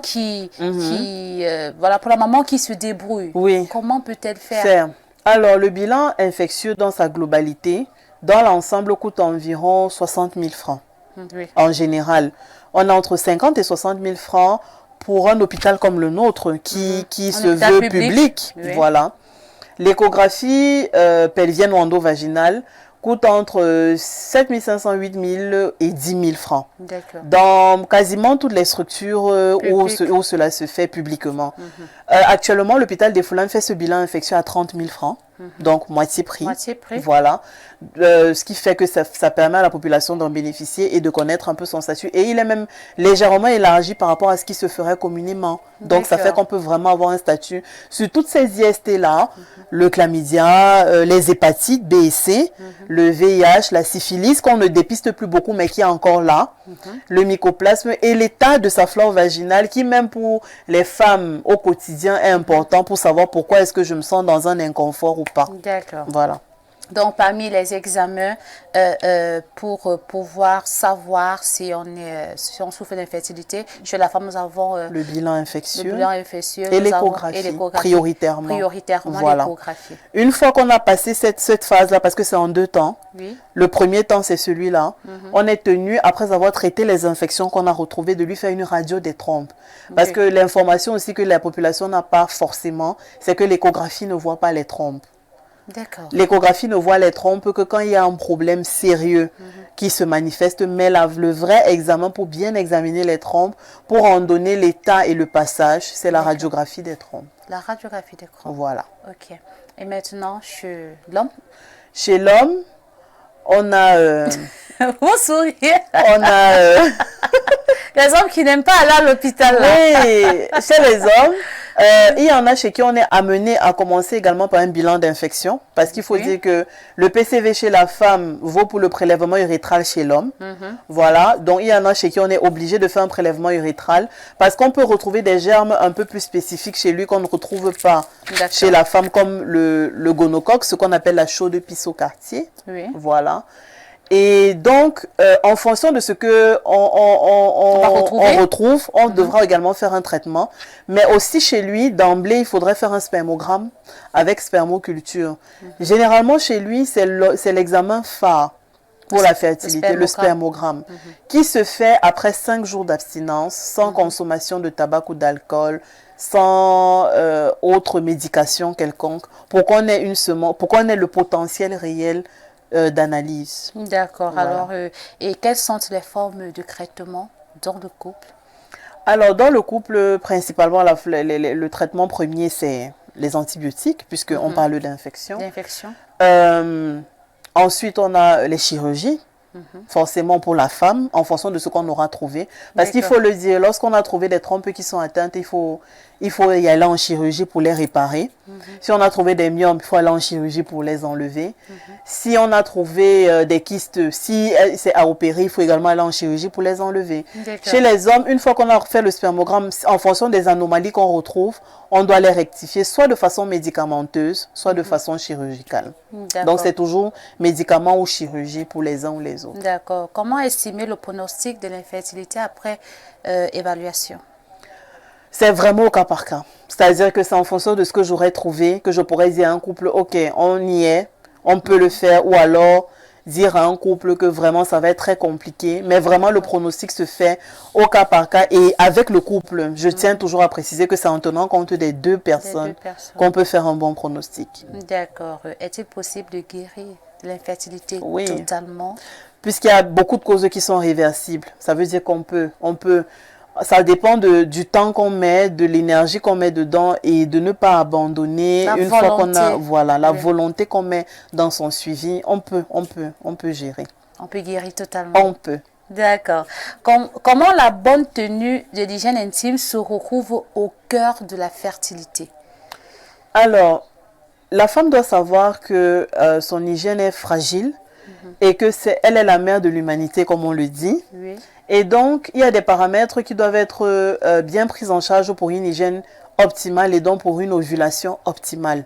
pour la maman qui se débrouille, comment peut-elle faire? Alors, le bilan infectieux dans sa globalité, dans l'ensemble, coûte environ 60 000 francs. En général, on a entre 50 et 60 000 francs pour un hôpital comme le nôtre qui se veut public. Voilà. L'échographie pelvienne ou endovaginale coûte entre 7 500, 8 000 et 10 000 francs. Dans quasiment toutes les structures où cela se fait publiquement. Actuellement, l'hôpital des Foulanes fait ce bilan infectieux à 30 000 francs. donc moitié prix. Moitié prix. Voilà. Ce qui fait que ça permet à la population d'en bénéficier et de connaître un peu son statut. Et il est même légèrement élargi par rapport à ce qui se ferait communément. Donc ça fait qu'on peut vraiment avoir un statut sur toutes ces IST-là, le chlamydia, les hépatites B et C, le VIH, la syphilis, qu'on ne dépiste plus beaucoup mais qui est encore là, le mycoplasme et l'état de sa flore vaginale qui même pour les femmes au quotidien est important pour savoir pourquoi est-ce que je me sens dans un inconfort ou pas. D'accord. Voilà. Donc, parmi les examens pour pouvoir savoir si on souffre d'infertilité, chez la femme, nous avons le bilan infectieux, et l'échographie, prioritairement. Voilà. L'échographie. Une fois qu'on a passé cette phase-là, parce que c'est en 2 temps, le premier temps, c'est celui-là, on est tenu, après avoir traité les infections qu'on a retrouvées, de lui faire une radio des trompes. Parce que l'information aussi que la population n'a pas forcément, c'est que l'échographie ne voit pas les trompes. L'échographie ne voit les trompes que quand il y a un problème sérieux qui se manifeste, mais le vrai examen pour bien examiner les trompes, pour en donner l'état et le passage, c'est la radiographie des trompes. La radiographie des trompes. Voilà. Ok. Et maintenant, chez l'homme? Chez l'homme, on a... Vous souriez. On a... les hommes qui n'aiment pas aller à l'hôpital. Oui, chez les hommes, il y en a chez qui on est amené à commencer également par un bilan d'infection. Parce qu'il faut dire que le PCV chez la femme vaut pour le prélèvement urétral chez l'homme. Voilà, donc il y en a chez qui on est obligé de faire un prélèvement urétral. Parce qu'on peut retrouver des germes un peu plus spécifiques chez lui qu'on ne retrouve pas chez la femme, comme le gonocoque, ce qu'on appelle la chaude Pisso-Cartier. Voilà. Et donc, en fonction de ce que on retrouve, on devra également faire un traitement. Mais aussi chez lui, d'emblée, il faudrait faire un spermogramme avec spermoculture. Généralement, chez lui, c'est l'examen phare pour la fertilité, le spermogramme, qui se fait après 5 jours d'abstinence, sans consommation de tabac ou d'alcool, sans autre médication quelconque, pour qu'on ait le potentiel réel d'analyse. D'accord. Voilà. Alors, et quelles sont les formes de traitement dans le couple? Alors, dans le couple, principalement, le traitement premier, c'est les antibiotiques, puisqu'on parle d'infection. Ensuite, on a les chirurgies, forcément pour la femme, en fonction de ce qu'on aura trouvé. Parce qu'il faut le dire, lorsqu'on a trouvé des trompes qui sont atteintes, il faut y aller en chirurgie pour les réparer. Si on a trouvé des myomes, il faut aller en chirurgie pour les enlever. Si on a trouvé des kystes, si c'est à opérer, il faut également aller en chirurgie pour les enlever. Chez les hommes, une fois qu'on a fait le spermogramme, en fonction des anomalies qu'on retrouve, on doit les rectifier soit de façon médicamenteuse, soit de façon chirurgicale. Donc c'est toujours médicament ou chirurgie pour les uns ou les autres. D'accord. Comment estimer le pronostic de l'infertilité après évaluation? C'est vraiment au cas par cas. C'est-à-dire que c'est en fonction de ce que j'aurais trouvé, que je pourrais dire à un couple, ok, on y est, on peut le faire, ou alors dire à un couple que vraiment ça va être très compliqué. Mais vraiment le pronostic se fait au cas par cas et avec le couple. Je tiens toujours à préciser que c'est en tenant compte des deux personnes qu'on peut faire un bon pronostic. D'accord. Est-il possible de guérir l'infertilité totalement? Puisqu'il y a beaucoup de causes qui sont réversibles. Ça veut dire qu'on peut. Ça dépend du temps qu'on met, de l'énergie qu'on met dedans et de ne pas abandonner. Une fois qu'on a la volonté qu'on met dans son suivi, on peut gérer. On peut guérir totalement. On peut. D'accord. Comment la bonne tenue de l'hygiène intime se retrouve au cœur de la fertilité? Alors, la femme doit savoir que son hygiène est fragile et que elle est la mère de l'humanité, comme on le dit. Et donc, il y a des paramètres qui doivent être bien pris en charge pour une hygiène optimale et donc pour une ovulation optimale.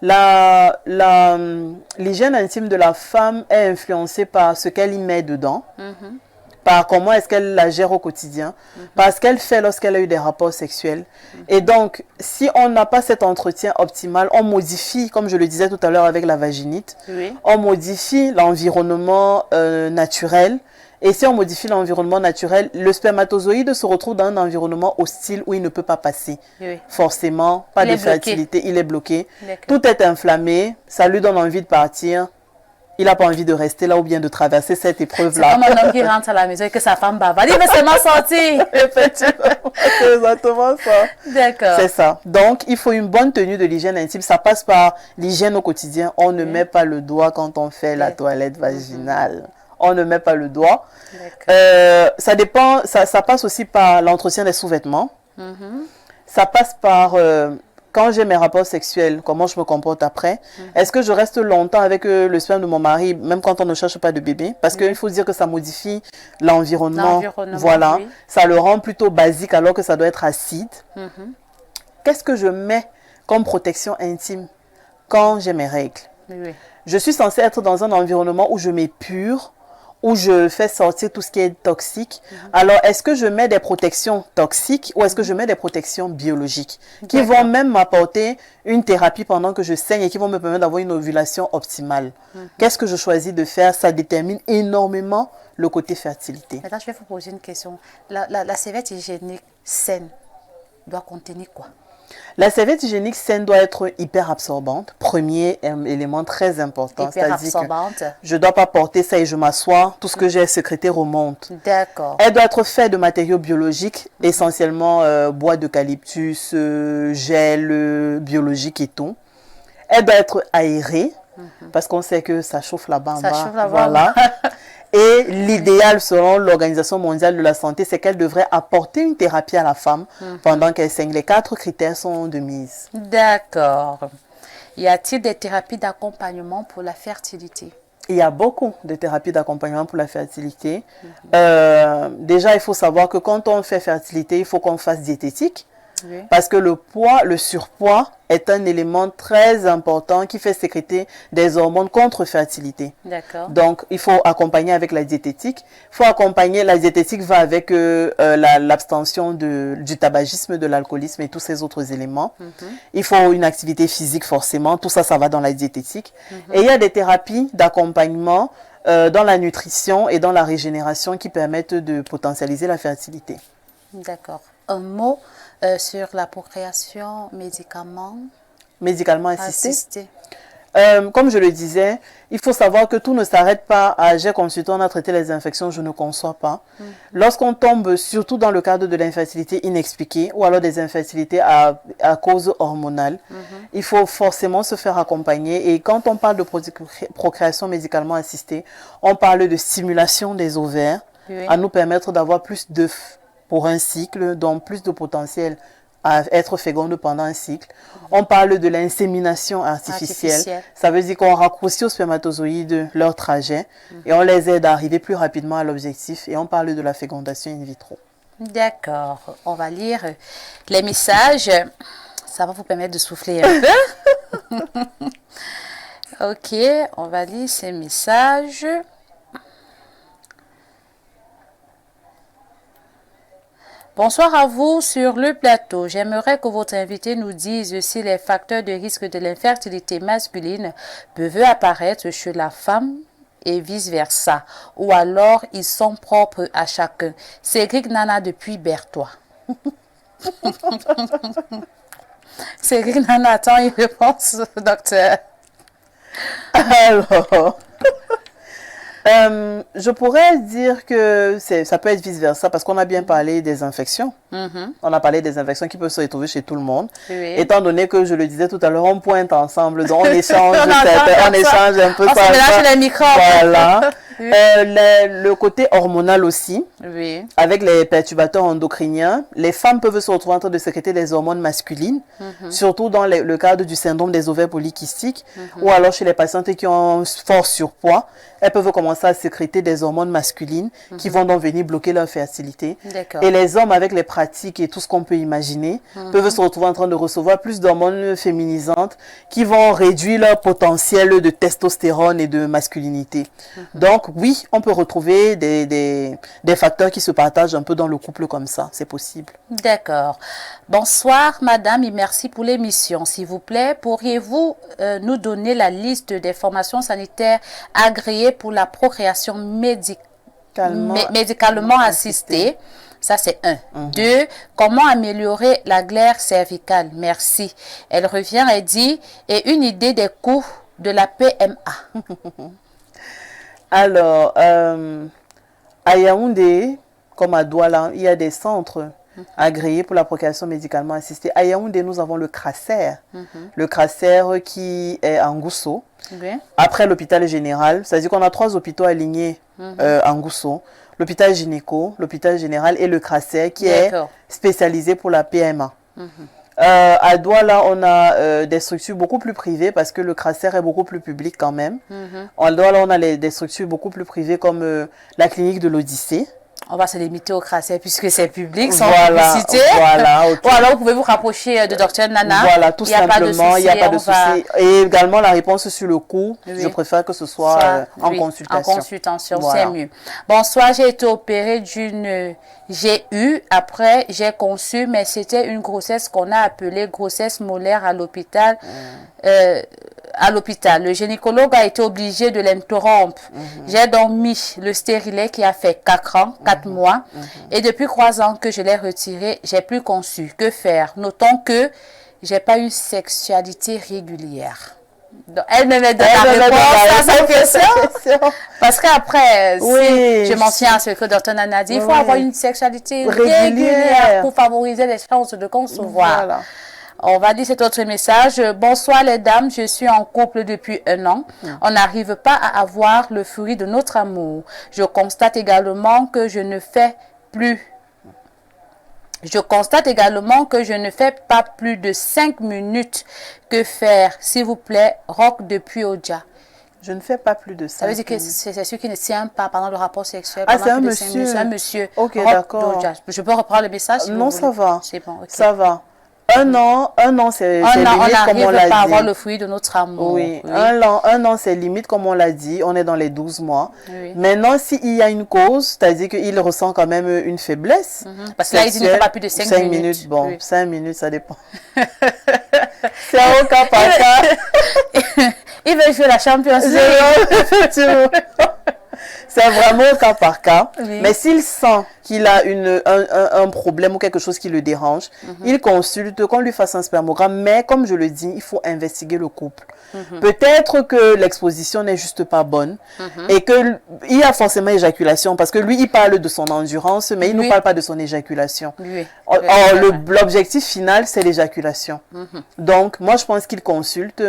L'hygiène intime de la femme est influencée par ce qu'elle y met dedans, par comment est-ce qu'elle la gère au quotidien, par ce qu'elle fait lorsqu'elle a eu des rapports sexuels. Et donc, si on n'a pas cet entretien optimal, on modifie, comme je le disais tout à l'heure avec la vaginite, on modifie l'environnement naturel. Et si on modifie l'environnement naturel, le spermatozoïde se retrouve dans un environnement hostile où il ne peut pas passer. Forcément, pas de fertilité, il est bloqué. Tout est inflammé, ça lui donne envie de partir. Il n'a pas envie de rester là ou bien de traverser cette C'est épreuve-là. comme un homme qui rentre à la maison et que sa femme bavarde. Il veut seulement sortir. Effectivement, c'est exactement ça. D'accord. C'est ça. Donc, il faut une bonne tenue de l'hygiène intime. Ça passe par l'hygiène au quotidien. On ne met pas le doigt quand on fait la toilette vaginale. On ne met pas le doigt. Ça dépend, ça passe aussi par l'entretien des sous-vêtements. Ça passe par... quand j'ai mes rapports sexuels, comment je me comporte après? Est-ce que je reste longtemps avec le sperme de mon mari, même quand on ne cherche pas de bébé? Parce qu'il faut dire que ça modifie l'environnement. Voilà. Oui. Ça le rend plutôt basique alors que ça doit être acide. Qu'est-ce que je mets comme protection intime quand j'ai mes règles? Oui. Je suis censée être dans un environnement où je m'épure, où je fais sortir tout ce qui est toxique. Alors, est-ce que je mets des protections toxiques ou est-ce que je mets des protections biologiques qui vont même m'apporter une thérapie pendant que je saigne et qui vont me permettre d'avoir une ovulation optimale? Qu'est-ce que je choisis de faire? Ça détermine énormément le côté fertilité. Maintenant, je vais vous poser une question. La serviette hygiénique saine doit contenir quoi? La serviette hygiénique saine doit être hyper absorbante. Premier élément très important. Hyper absorbante. Je ne dois pas porter ça et je m'assois. Tout ce que j'ai sécrété remonte. D'accord. Elle doit être faite de matériaux biologiques, essentiellement bois d'eucalyptus, gel biologique et tout. Elle doit être aérée, parce qu'on sait que ça chauffe là-bas en bas. Ça chauffe là-bas. Voilà. Et l'idéal, selon l'Organisation mondiale de la santé, c'est qu'elle devrait apporter une thérapie à la femme pendant qu'elle saigne. Les 4 critères sont de mise. D'accord. Y a-t-il des thérapies d'accompagnement pour la fertilité? Il y a beaucoup de thérapies d'accompagnement pour la fertilité. Déjà, il faut savoir que quand on fait fertilité, il faut qu'on fasse diététique. Oui. Parce que le poids, le surpoids est un élément très important qui fait sécréter des hormones contre fertilité. D'accord. Donc, il faut accompagner avec la diététique. Il faut accompagner, la diététique va avec l'abstention du tabagisme, de l'alcoolisme et tous ces autres éléments. Il faut une activité physique forcément. Tout ça, ça va dans la diététique. Et il y a des thérapies d'accompagnement dans la nutrition et dans la régénération qui permettent de potentialiser la fertilité. D'accord. Un mot sur la procréation médicalement assistée. Comme je le disais, il faut savoir que tout ne s'arrête pas à j'ai consulté, on a traité les infections, je ne conçois pas. Lorsqu'on tombe surtout dans le cadre de l'infertilité inexpliquée ou alors des infertilités à cause hormonale, il faut forcément se faire accompagner. Et quand on parle de procréation médicalement assistée, on parle de stimulation des ovaires à nous permettre d'avoir plus d'œufs pour un cycle, donc plus de potentiel à être féconde pendant un cycle. On parle de l'insémination artificielle. Ça veut dire qu'on raccourcit aux spermatozoïdes leur trajet et on les aide à arriver plus rapidement à l'objectif. Et on parle de la fécondation in vitro. D'accord. On va lire les messages. Ça va vous permettre de souffler un peu. Ok, on va lire ces messages. Bonsoir à vous sur le plateau. J'aimerais que votre invité nous dise si les facteurs de risque de l'infertilité masculine peuvent apparaître chez la femme et vice-versa, ou alors ils sont propres à chacun. Cédric Nana depuis Berthois. Cédric Nana, attends une réponse, docteur. Alors... je pourrais dire que ça peut être vice-versa parce qu'on a bien parlé des infections. On a parlé des infections qui peuvent se retrouver chez tout le monde. Oui. Étant donné que, je le disais tout à l'heure, on pointe ensemble, donc on échange, on échange un peu. On se mélange les microbes. Voilà. Le côté hormonal aussi, avec les perturbateurs endocriniens, les femmes peuvent se retrouver en train de sécréter des hormones masculines, surtout dans le cadre du syndrome des ovaires polykystiques, ou alors chez les patientes qui ont un fort surpoids, elles peuvent commencer à sécréter des hormones masculines qui vont donc venir bloquer leur fertilité. Et les hommes, avec les pratiques et tout ce qu'on peut imaginer, peuvent se retrouver en train de recevoir plus d'hormones féminisantes qui vont réduire leur potentiel de testostérone et de masculinité. Donc, oui, on peut retrouver des facteurs qui se partagent un peu dans le couple comme ça. C'est possible. D'accord. Bonsoir, madame, et merci pour l'émission. S'il vous plaît, pourriez-vous nous donner la liste des formations sanitaires agréées pour la procréation médicalement assistée? Ça, c'est 1. 2, comment améliorer la glaire cervicale? Merci. Elle revient et dit, et une idée des coûts de la PMA. Alors, à Yaoundé, comme à Douala, il y a des centres agréés pour la procréation médicalement assistée. À Yaoundé, nous avons le CRASER. Le CRASER qui est à Ngousso, après l'hôpital général. C'est-à-dire qu'on a 3 hôpitaux alignés à Ngousso. L'hôpital gynéco, l'hôpital général et le CRASER qui est spécialisé pour la PMA. À Douala, on a des structures beaucoup plus privées parce que le CRASER est beaucoup plus public quand même. À Douala, on a des structures beaucoup plus privées comme la clinique de l'Odyssée. On va se limiter au CRASER puisque c'est public, sans voilà, publicité. Voilà, Ou alors, vous pouvez vous rapprocher de Dr Nana. Voilà, tout simplement, il n'y a pas de souci. Et également, la réponse sur le coût, je préfère que ce soit en consultation. En consultation, c'est mieux. Bonsoir, j'ai été opérée d'une GU. Après, j'ai conçu, mais c'était une grossesse qu'on a appelée grossesse molaire à l'hôpital. Le gynécologue a été obligé de l'interrompre. J'ai donc mis le stérilet qui a fait 4 mois. Et depuis 3 ans que je l'ai retiré, j'ai plus conçu. Que faire? Notons que j'ai pas eu sexualité régulière. Donc, elle me met de la réponse à sa question. Parce qu'après, si je m'en tiens à ce que Dr Nana a dit, il faut avoir une sexualité régulière pour favoriser les chances de concevoir. Voilà. On va dire cet autre message. Bonsoir les dames, je suis en couple depuis 1 an. On n'arrive pas à avoir le fruit de notre amour. Je constate également que je ne fais pas plus de 5 minutes. Que faire? S'il vous plaît, Rock depuis Oja. Je ne fais pas plus de 5 Ça veut dire que c'est celui qui ne tient pas pendant le rapport sexuel. Ah, c'est un monsieur. C'est un monsieur. Ok, d'accord. Je peux reprendre le message si non, vous ça voulez. va. C'est bon, ok. Ça va. 1 an, c'est limite comme on l'a dit. On n'arrive pas à avoir le fruit de notre amour. Oui. 1 an, c'est limite comme on l'a dit. On est dans les 12 mois. Maintenant, s'il y a une cause, c'est-à-dire qu'il ressent quand même une faiblesse. Parce que là, il dit qu'il ne fait pas plus de 5 minutes. Bon, 5 minutes, ça dépend. C'est au cas par cas. Il veut jouer la Champions League. C'est vraiment au cas par cas. Mais s'il sent qu'il a un problème ou quelque chose qui le dérange, il consulte, qu'on lui fasse un spermogramme. Mais comme je le dis, il faut investiguer le couple. Peut-être que l'exposition n'est juste pas bonne et qu'il y a forcément éjaculation parce que lui, il parle de son endurance, mais il ne nous parle pas de son éjaculation. Or, l'objectif final, c'est l'éjaculation. Donc, moi, je pense qu'il consulte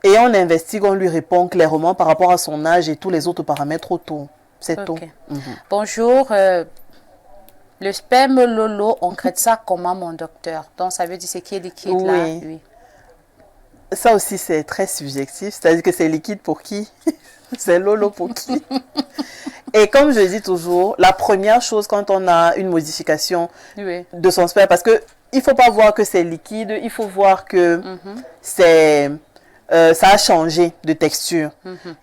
et on investigue, on lui répond clairement par rapport à son âge et tous les autres paramètres autour. C'est tout. Bonjour. Le sperme Lolo, on crée ça comment, mon docteur? Donc, ça veut dire c'est qui est liquide là? Oui. Ça aussi, c'est très subjectif. C'est-à-dire que c'est liquide pour qui? C'est Lolo pour qui? Et comme je dis toujours, la première chose quand on a une modification de son sperme, parce que il ne faut pas voir que c'est liquide, il faut voir que ça a changé de texture.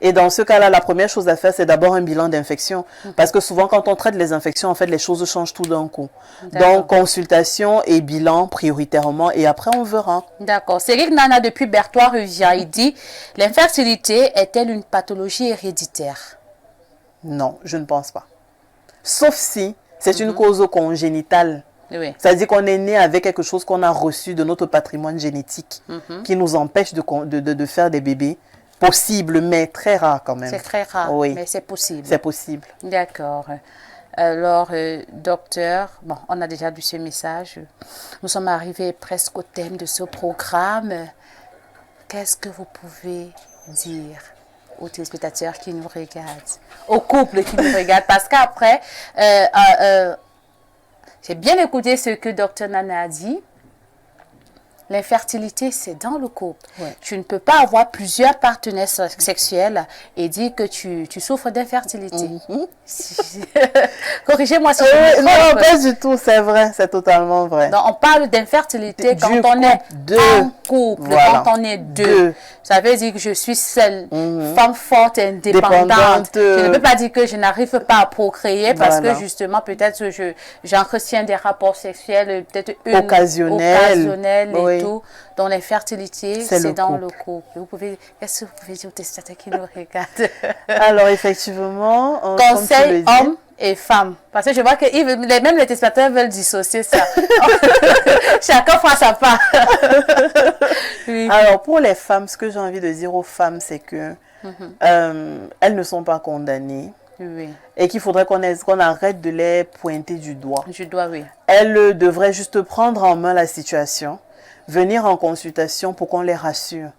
Et dans ce cas-là, la première chose à faire, c'est d'abord un bilan d'infection. Parce que souvent, quand on traite les infections, en fait, les choses changent tout d'un coup. Donc, consultation et bilan prioritairement, et après, on verra. D'accord. Cédric Nana, depuis Berthois, revient. Il dit, l'infertilité est-elle une pathologie héréditaire? Non, je ne pense pas. Sauf si c'est une cause congénitale. C'est-à-dire qu'on est né avec quelque chose qu'on a reçu de notre patrimoine génétique qui nous empêche de faire des bébés. Possible, mais très rare quand même. C'est très rare, mais c'est possible. C'est possible. D'accord. Alors, docteur, bon, on a déjà lu ce message. Nous sommes arrivés presque au thème de ce programme. Qu'est-ce que vous pouvez dire aux téléspectateurs qui nous regardent, aux couples qui nous regardent? Parce qu'après... j'ai bien écouté ce que Dr Nana a dit. L'infertilité, c'est dans le couple. Tu ne peux pas avoir plusieurs partenaires sexuels et dire que tu souffres d'infertilité. Corrigez-moi si je me trompe. Non, pas du tout, c'est vrai, c'est totalement vrai. Donc, on parle d'infertilité quand on est en couple, quand on est deux. Ça veut dire que je suis seule, femme forte et indépendante. Je ne peux pas dire que je n'arrive pas à procréer parce que justement, peut-être j'entretiens des rapports sexuels, peut-être occasionnels et tout. Donc, l'infertilité, c'est dans le couple. Qu'est-ce que vous pouvez dire aux téléspectateurs qui nous regardent? Alors, effectivement, conseil hommes et femmes. Parce que je vois que même les téléspectateurs veulent dissocier ça. Chacun fera sa part. Alors, pour les femmes, ce que j'ai envie de dire aux femmes, c'est que elles ne sont pas condamnées. Oui. Et qu'il faudrait qu'on arrête de les pointer du doigt. Du doigt, oui. Elles devraient juste prendre en main la situation, venir en consultation pour qu'on les rassure.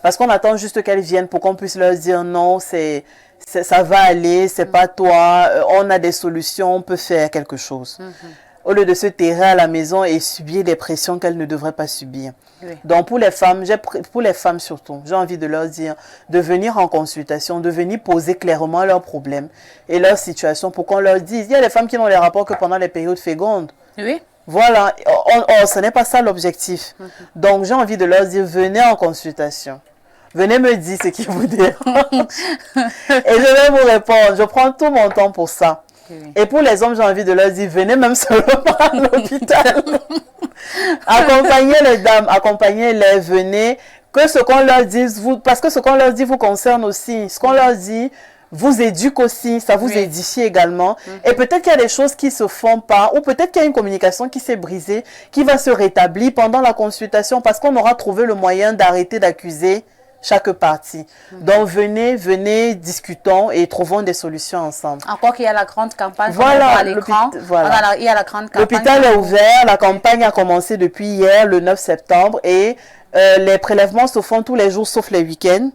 Parce qu'on attend juste qu'elles viennent pour qu'on puisse leur dire non, ça va aller, c'est pas toi, on a des solutions, on peut faire quelque chose. Au lieu de se terrer à la maison et subir des pressions qu'elles ne devraient pas subir. Oui. Donc pour les femmes surtout, j'ai envie de leur dire de venir en consultation, de venir poser clairement leurs problèmes et leur situation pour qu'on leur dise. Il y a des femmes qui n'ont les rapports que pendant les périodes fécondes. Oui. Voilà, ce n'est pas ça l'objectif. Donc j'ai envie de leur dire, venez en consultation. Venez me dire ce qui vous dérange. Et je vais vous répondre. Je prends tout mon temps pour ça. Oui. Et pour les hommes, j'ai envie de leur dire, venez même seulement à l'hôpital. Accompagnez les dames, accompagnez-les, venez. Que ce qu'on leur dise, parce que ce qu'on leur dit vous concerne aussi. Ce qu'on leur dit vous éduque aussi, ça vous édifie également. Et peut-être qu'il y a des choses qui ne se font pas, ou peut-être qu'il y a une communication qui s'est brisée, qui va se rétablir pendant la consultation, parce qu'on aura trouvé le moyen d'arrêter d'accuser chaque partie. Donc venez, discutons et trouvons des solutions ensemble. Encore qu'il y a la grande campagne. Voilà, à l'écran. voilà. Il y a la grande campagne. L'hôpital est ouvert, la campagne a commencé depuis hier, le 9 septembre, et les prélèvements se font tous les jours sauf les week-ends,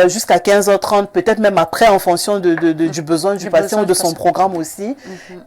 jusqu'à 15h30, peut-être même après en fonction du besoin du patient ou de son programme aussi.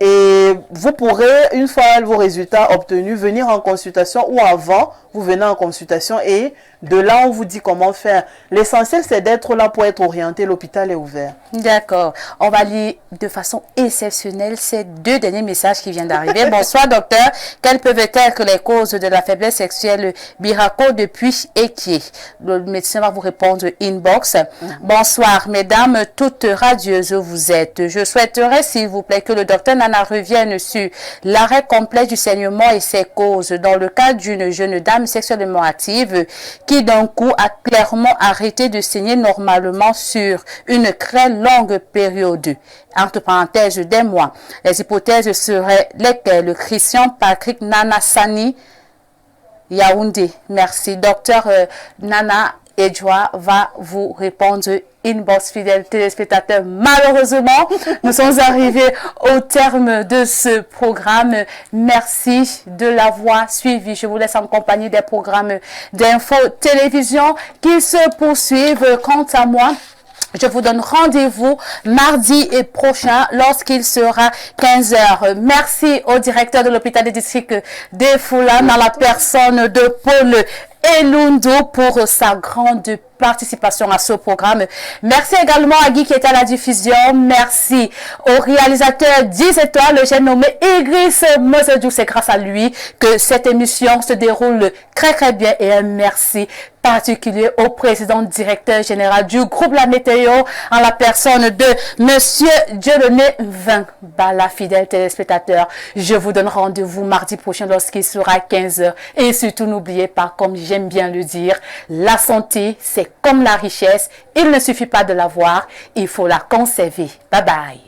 Et vous pourrez, une fois vos résultats obtenus, venir en consultation, ou avant, vous venez en consultation et de là on vous dit comment faire. L'essentiel c'est d'être là pour être orienté, l'hôpital est ouvert. D'accord. On va lire de façon exceptionnelle ces deux derniers messages qui viennent d'arriver. Bonsoir docteur, quelles peuvent être les causes de la faiblesse sexuelle Biraco depuis Équier? Le médecin va vous répondre inbox. Bonsoir mesdames, toutes radieuses vous êtes. Je souhaiterais s'il vous plaît que le docteur Nana revienne sur l'arrêt complet du saignement et ses causes dans le cas d'une jeune dame sexuellement active qui d'un coup a clairement arrêté de saigner normalement sur une très longue période, entre parenthèses des mois. Les hypothèses seraient lesquelles? Christian Patrick Nana Sani Yaoundé. Merci. Docteur Nana Edjoa va vous répondre inbox, fidèles téléspectateurs. Malheureusement, nous sommes arrivés au terme de ce programme. Merci de l'avoir suivi. Je vous laisse en compagnie des programmes d'info télévision qui se poursuivent. Quant à moi, je vous donne rendez-vous mardi prochain lorsqu'il sera 15h. Merci au directeur de l'hôpital de district de Foula dans la personne de Paul Elundo pour sa grande participation à ce programme. Merci également à Guy qui était à la diffusion. Merci au réalisateur 10 étoiles, j'ai nommé Igris Mozedou. C'est grâce à lui que cette émission se déroule très bien, et un merci particulier au président directeur général du groupe La Météo en la personne de Monsieur Dieudonné Bala. Fidèles téléspectateurs, je vous donne rendez-vous mardi prochain lorsqu'il sera 15h. Et surtout, n'oubliez pas, comme j'aime bien le dire, la santé, c'est comme la richesse. Il ne suffit pas de l'avoir, il faut la conserver. Bye bye.